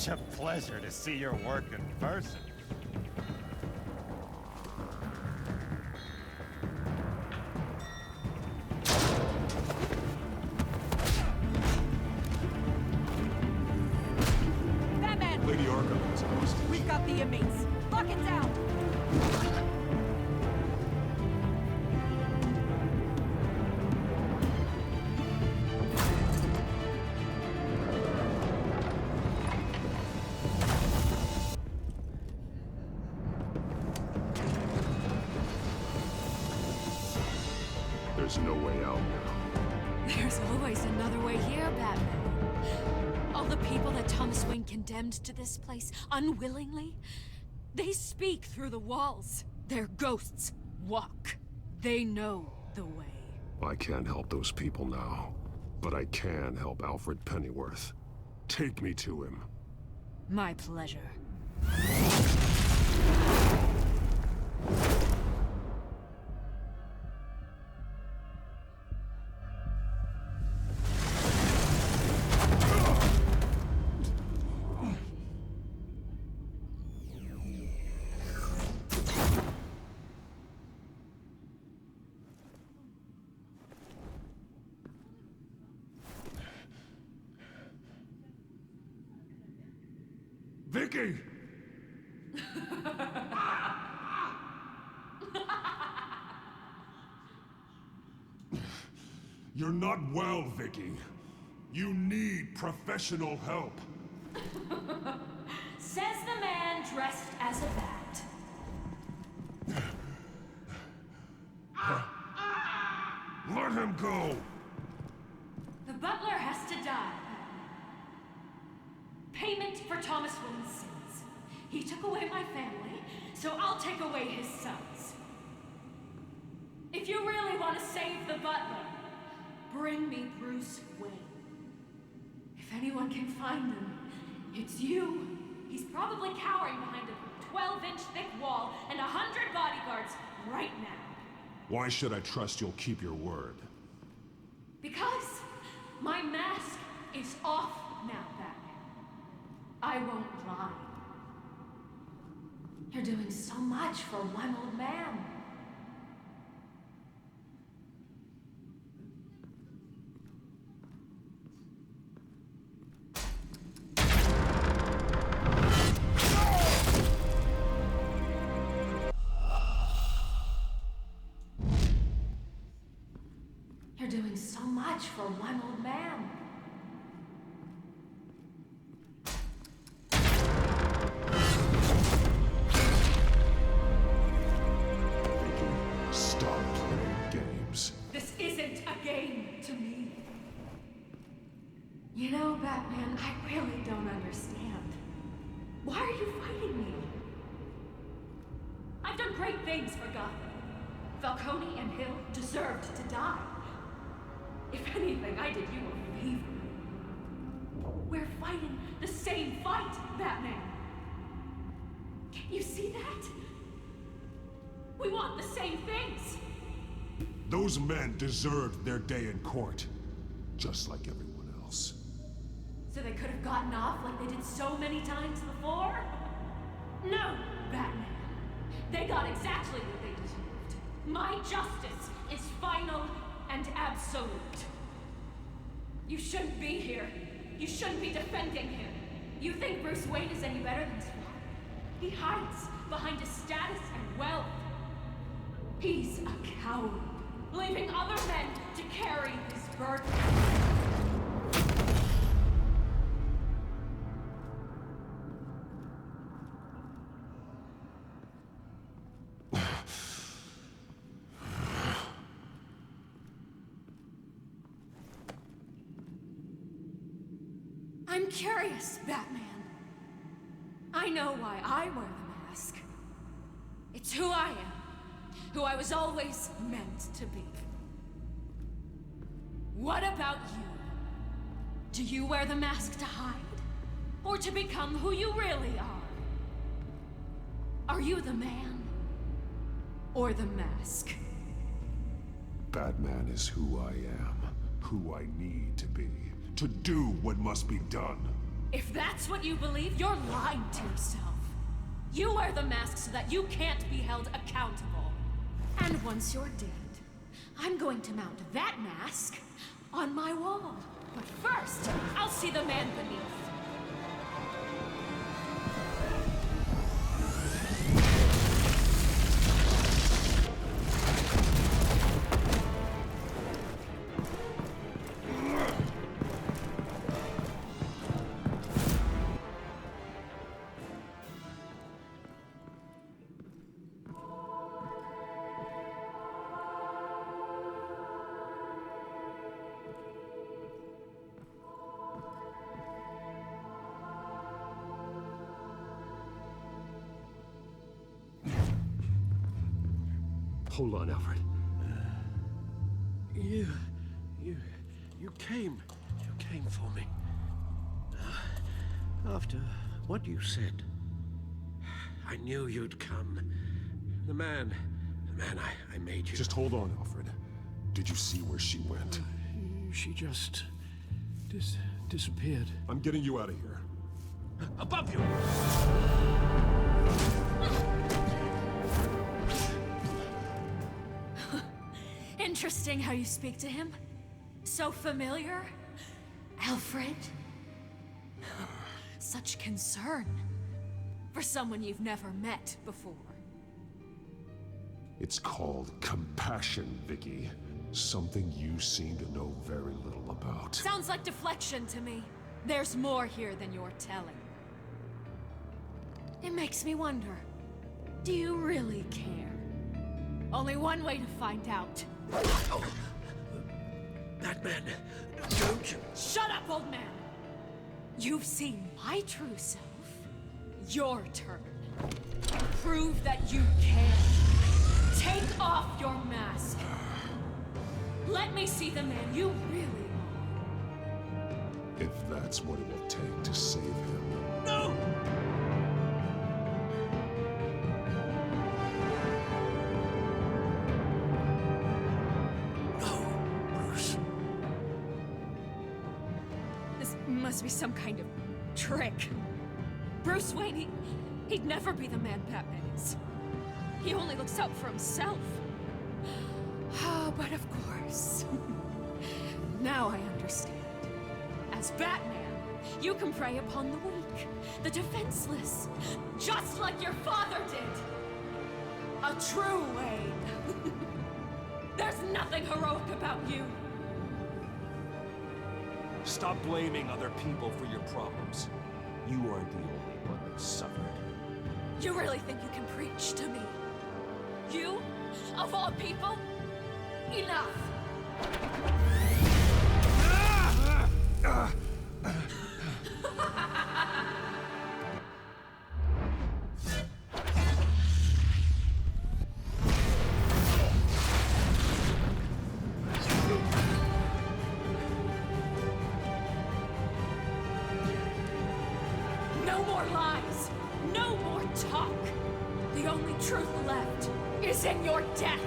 such a pleasure to see your work in person. Batman! Lady Arkham is lost. We've got the inmates. Lock it down! There's no way out now. There's always another way here, Batman. All the people that Thomas Wayne condemned to this place unwillingly, they speak through the walls. Their ghosts walk. They know the way. I can't help those people now, but I can help Alfred Pennyworth. Take me to him. My pleasure. Vicky! You're not well, Vicky. You need professional help. Says the man dressed as a bat. Let him go! The butler has to die. Payment for Thomas Wayne's sins. He took away my family, so I'll take away his sons. If you really want to save the butler, bring me Bruce Wayne. If anyone can find him, it's you. He's probably cowering behind a 12-inch thick wall and 100 bodyguards right now. Why should I trust you'll keep your word? Because my mask is off now, Batman. I won't lie. You're doing so much for one old man. You're doing so much for one old man. Stop playing games. This isn't a game to me. You know, Batman, I really don't understand. Why are you fighting me? I've done great things for Gotham. Falcone and Hill deserved to die. If anything, I did you a favor. We're fighting the same fight, Batman. Can't you see that? We want the same things. Those men deserved their day in court, just like everyone else. So they could have gotten off like they did so many times before? No, Batman. They got exactly what they deserved. My justice is final and absolute. You shouldn't be here. You shouldn't be defending him. You think Bruce Wayne is any better than SWAT? He hides behind his status and wealth. He's a coward, leaving other men to carry his burden. I'm curious, Batman. I know why I wear the mask. It's who I am, who I was always meant to be. What about you? Do you wear the mask to hide? Or to become who you really are? Are you the man? Or the mask? Batman is who I am, who I need to be, to do what must be done. If that's what you believe, you're lying to yourself. You wear the mask so that you can't be held accountable. And once you're dead, I'm going to mount that mask on my wall. But first, I'll see the man beneath. Hold on, Alfred. You came for me. After what you said, I knew you'd come. The man I made you. Just hold on, Alfred. Did you see where she went? She just disappeared. I'm getting you out of here. Above you! Interesting how you speak to him. So familiar. Alfred. Such concern. For someone you've never met before. It's called compassion, Vicky. Something you seem to know very little about. Sounds like deflection to me. There's more here than you're telling. It makes me wonder. Do you really care? Only one way to find out. Oh. That man, don't you? Shut up, old man! You've seen my true self. Your turn. Prove that you can. Take off your mask. Let me see the man you really are. If that's what it will take to save him. No! Must be some kind of trick. Bruce Wayne, he'd never be the man Batman is. He only looks out for himself. Oh, but of course. Now I understand. As Batman, you can prey upon the weak, the defenseless, just like your father did. A true Wayne. There's nothing heroic about you. Stop blaming other people for your problems. You aren't the only one that suffered. You really think you can preach to me? You? Of all people? Enough! No more lies! No more talk! The only truth left is in your death!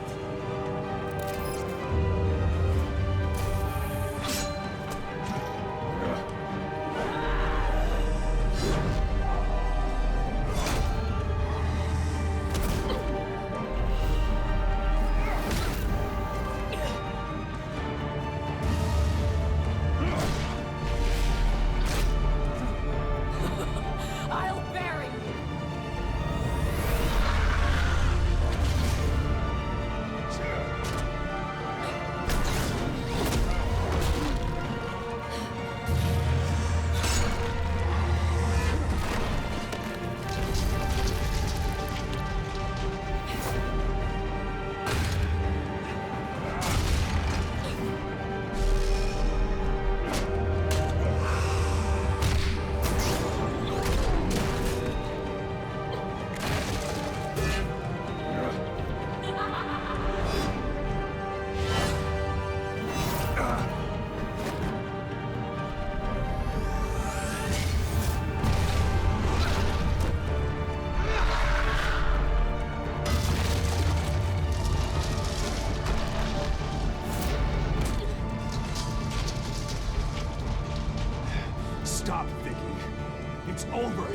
It's over!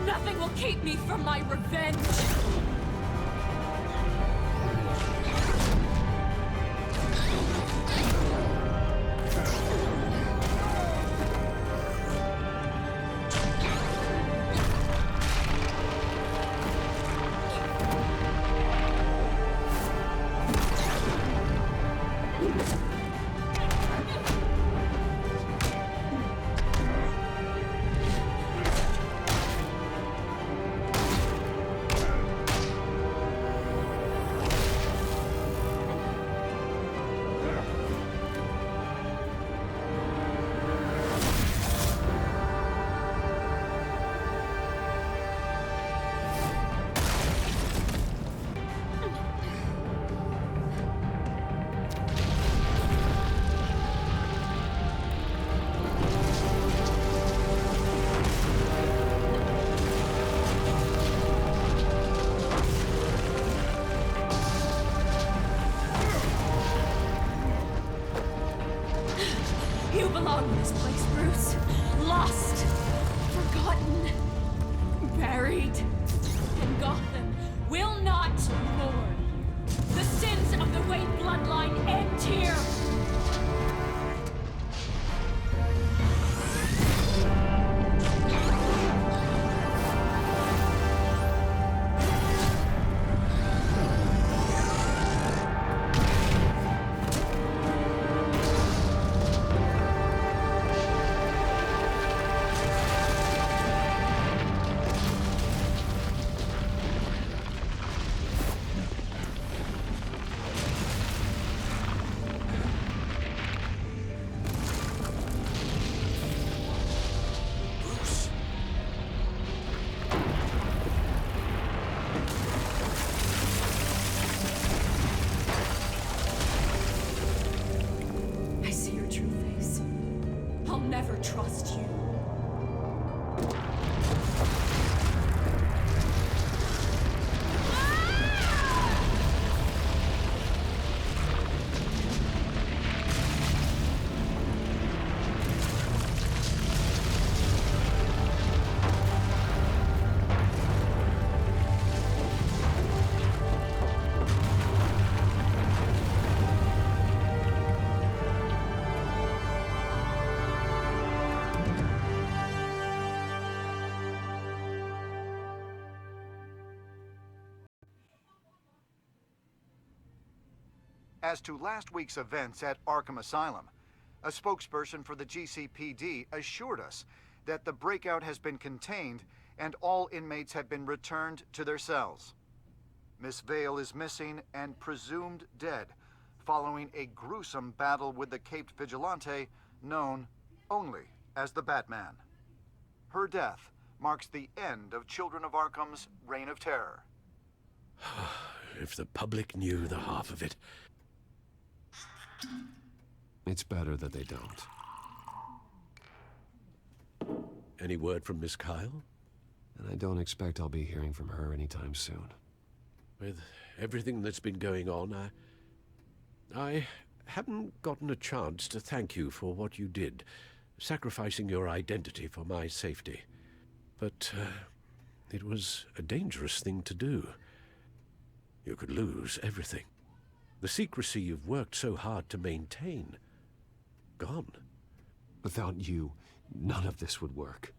Nothing will keep me from my revenge! You belong in this place, Bruce. Lost, forgotten, buried. And Gotham will not mourn. The sins of the Wayne bloodline end here. Never trust you. As to last week's events at Arkham Asylum, a spokesperson for the GCPD assured us that the breakout has been contained and all inmates have been returned to their cells. Miss Vale is missing and presumed dead, following a gruesome battle with the caped vigilante known only as the Batman. Her death marks the end of Children of Arkham's reign of terror. If the public knew the half of it. It's better that they don't. Any word from Miss Kyle? And I don't expect I'll be hearing from her anytime soon. With everything that's been going on, I haven't gotten a chance to thank you for what you did, sacrificing your identity for my safety. But it was a dangerous thing to do. You could lose everything. The secrecy you've worked so hard to maintain. Gone. Without you, none of this would work.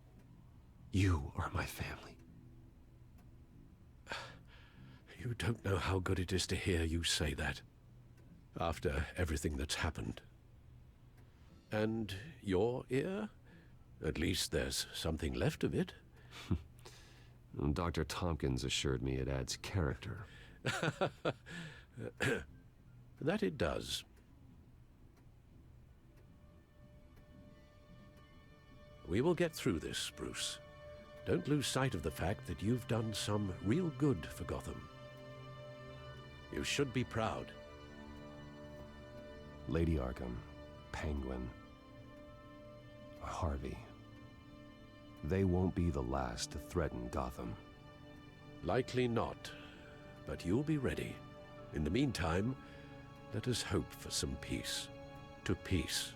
You are my family. You don't know how good it is to hear you say that. After everything that's happened. And your ear? At least there's something left of it. Dr. Tompkins assured me it adds character. That it does. We will get through this, Bruce. Don't lose sight of the fact that you've done some real good for Gotham. You should be proud. Lady Arkham, Penguin, Harvey. They won't be the last to threaten Gotham. Likely not, but you'll be ready. In the meantime, let us hope for some peace. To peace.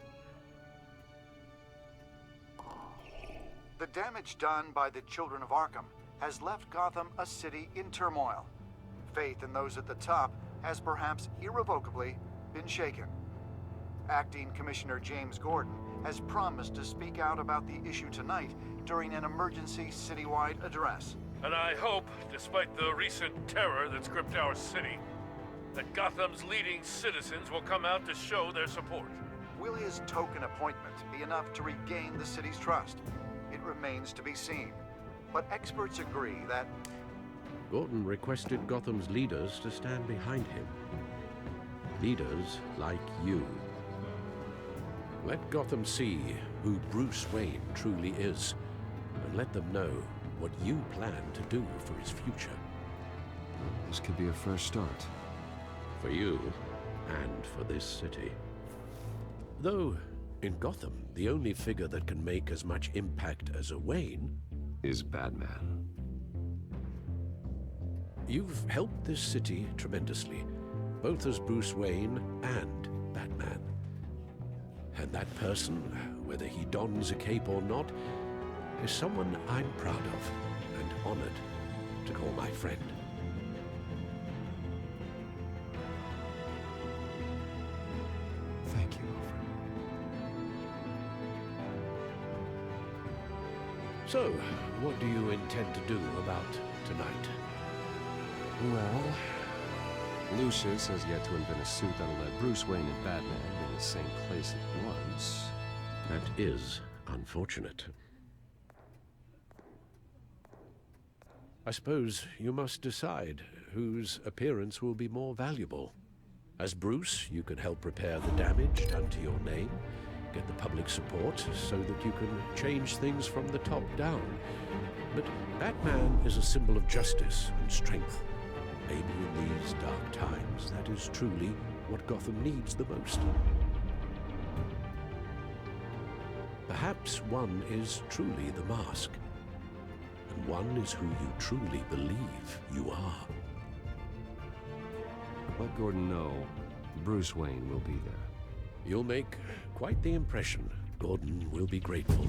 The damage done by the children of Arkham has left Gotham a city in turmoil. Faith in those at the top has perhaps irrevocably been shaken. Acting Commissioner James Gordon has promised to speak out about the issue tonight during an emergency citywide address. And I hope, despite the recent terror that's gripped our city, that Gotham's leading citizens will come out to show their support. Will his token appointment be enough to regain the city's trust? It remains to be seen. But experts agree that Gordon requested Gotham's leaders to stand behind him. Leaders like you. Let Gotham see who Bruce Wayne truly is, and let them know what you plan to do for his future. This could be a fresh start. For you, and for this city. Though, in Gotham, the only figure that can make as much impact as a Wayne is Batman. You've helped this city tremendously, both as Bruce Wayne and Batman. And that person, whether he dons a cape or not, is someone I'm proud of and honored to call my friend. Thank you, Alfred. So, what do you intend to do about tonight? Well, Lucius has yet to invent a suit that'll let Bruce Wayne and Batman be in the same place at once. That is unfortunate. I suppose you must decide whose appearance will be more valuable. As Bruce, you can help repair the damage done to your name, get the public support so that you can change things from the top down. But Batman is a symbol of justice and strength. Maybe in these dark times, that is truly what Gotham needs the most. Perhaps one is truly the mask, and one is who you truly believe you are. Let Gordon know Bruce Wayne will be there. You'll make quite the impression. Gordon will be grateful.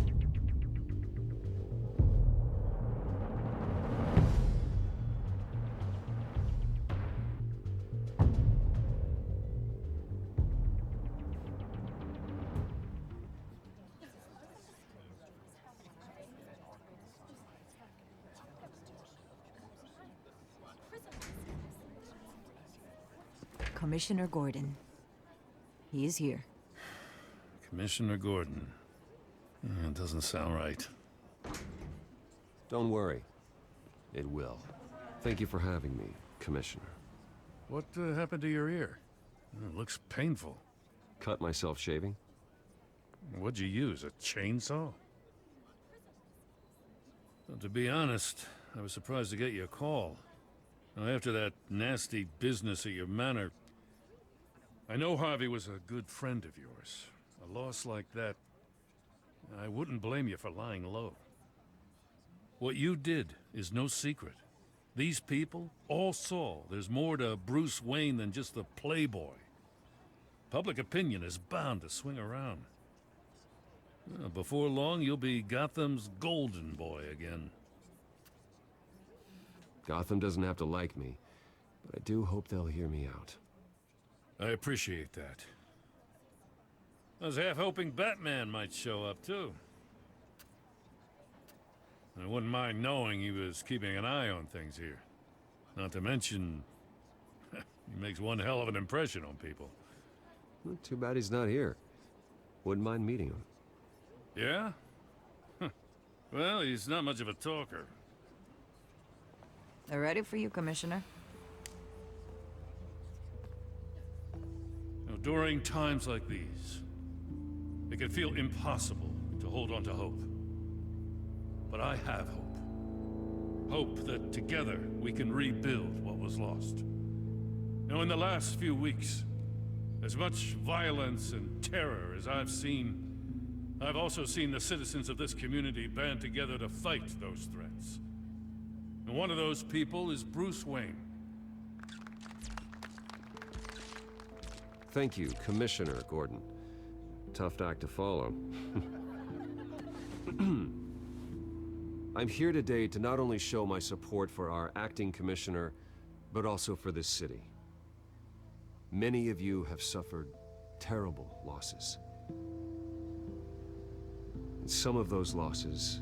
Commissioner Gordon. He is here. Commissioner Gordon. It doesn't sound right. Don't worry. It will. Thank you for having me, Commissioner. What happened to your ear? It looks painful. Cut myself shaving? What'd you use, a chainsaw? Well, to be honest, I was surprised to get your call. Now, after that nasty business at your manor, I know Harvey was a good friend of yours. A loss like that, I wouldn't blame you for lying low. What you did is no secret. These people all saw there's more to Bruce Wayne than just the playboy. Public opinion is bound to swing around. Before long, you'll be Gotham's golden boy again. Gotham doesn't have to like me, but I do hope they'll hear me out. I appreciate that. I was half hoping Batman might show up, too. I wouldn't mind knowing he was keeping an eye on things here. Not to mention, he makes one hell of an impression on people. Well, too bad he's not here. Wouldn't mind meeting him. Yeah? Well, he's not much of a talker. They're ready for you, Commissioner. During times like these, it can feel impossible to hold on to hope. But I have hope. Hope that together we can rebuild what was lost. Now, in the last few weeks, as much violence and terror as I've seen, I've also seen the citizens of this community band together to fight those threats. And one of those people is Bruce Wayne. Thank you, Commissioner Gordon. Tough act to follow. I'm here today to not only show my support for our acting commissioner, but also for this city. Many of you have suffered terrible losses. And some of those losses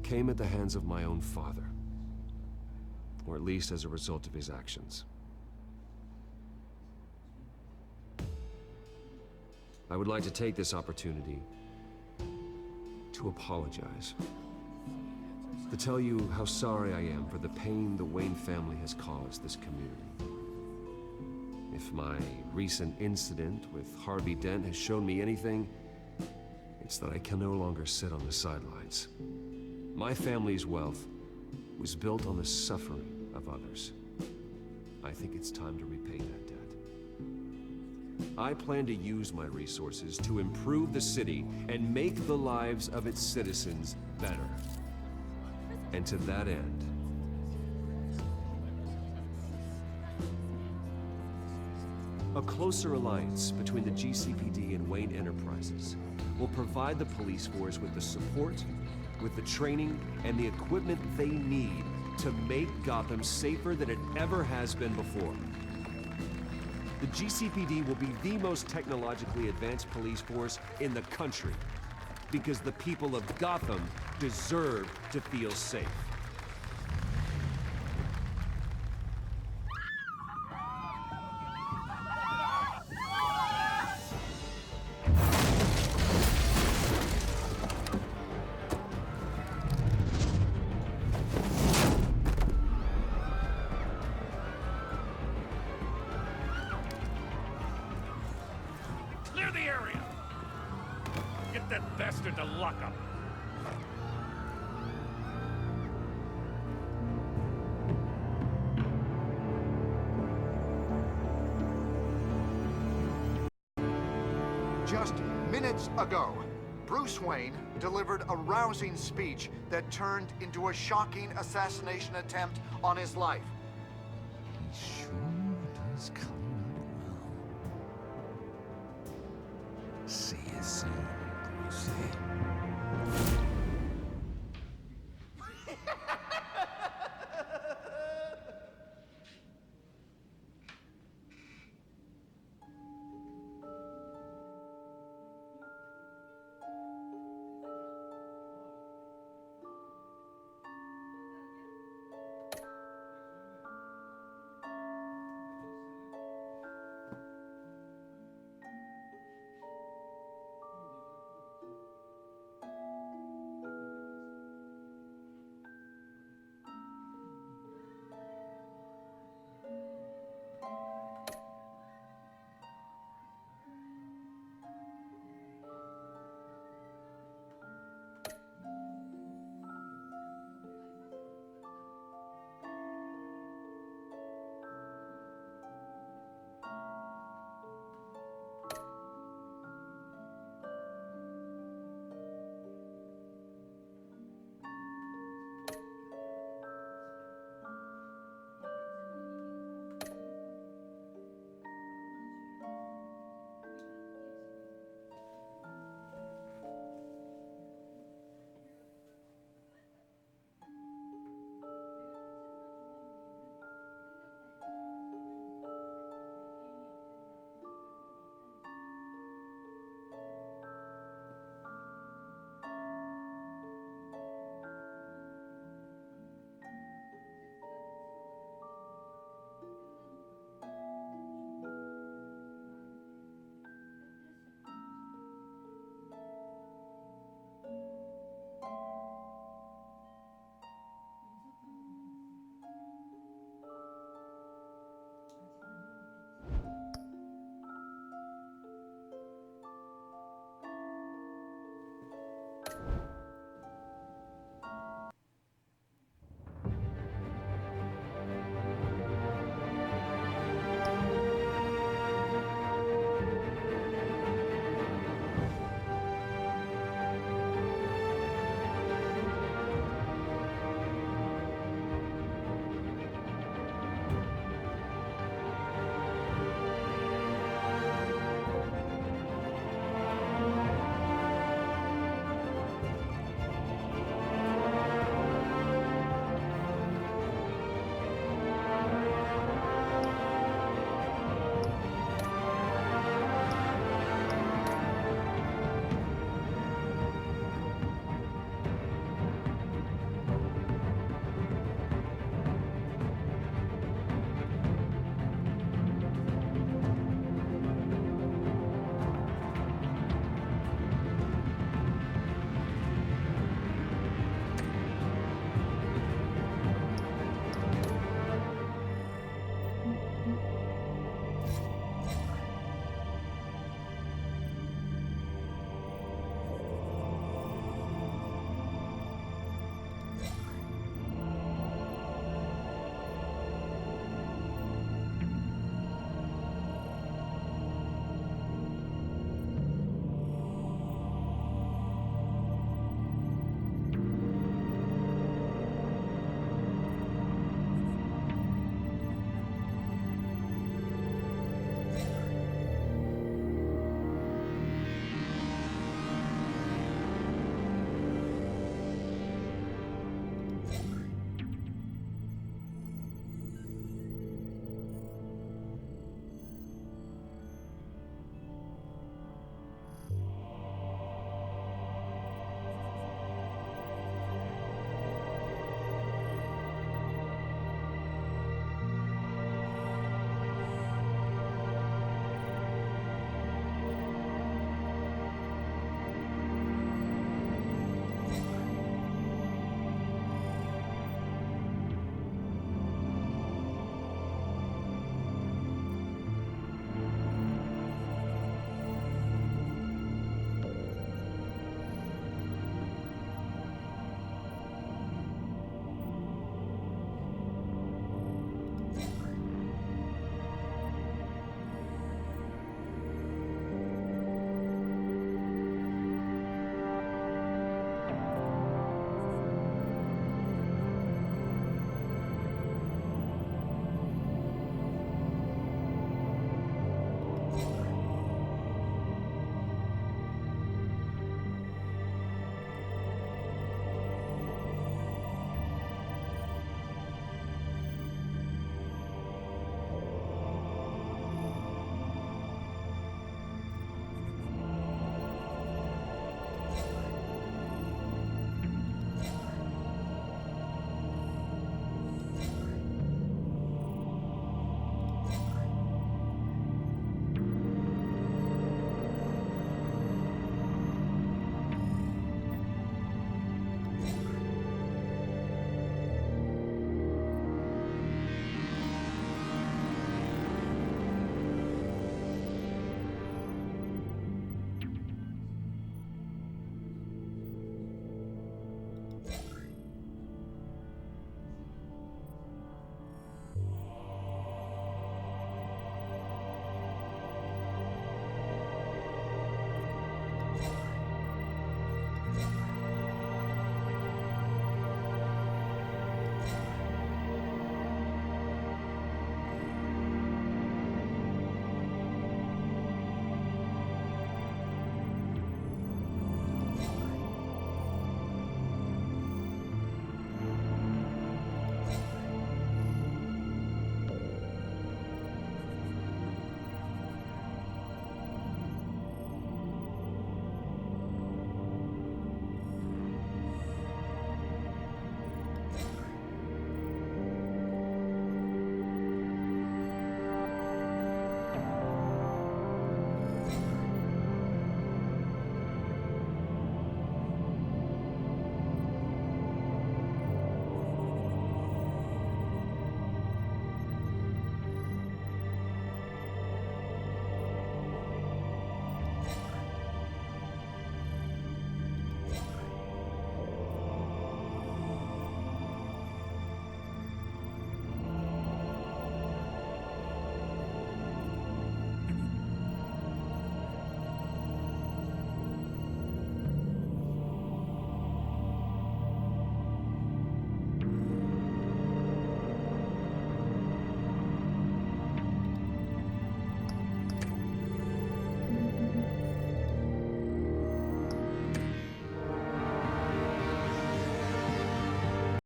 came at the hands of my own father, or at least as a result of his actions. I would like to take this opportunity to apologize. To tell you how sorry I am for the pain the Wayne family has caused this community. If my recent incident with Harvey Dent has shown me anything, it's that I can no longer sit on the sidelines. My family's wealth was built on the suffering of others. I think it's time to repay that debt. I plan to use my resources to improve the city and make the lives of its citizens better. And to that end, a closer alliance between the GCPD and Wayne Enterprises will provide the police force with the support, with the training, and the equipment they need to make Gotham safer than it ever has been before. The GCPD will be the most technologically advanced police force in the country, because the people of Gotham deserve to feel safe. Clear the area! Get that bastard to lockup! Just minutes ago, Bruce Wayne delivered a rousing speech that turned into a shocking assassination attempt on his life. He sure does clean up well. See you soon, Brucey.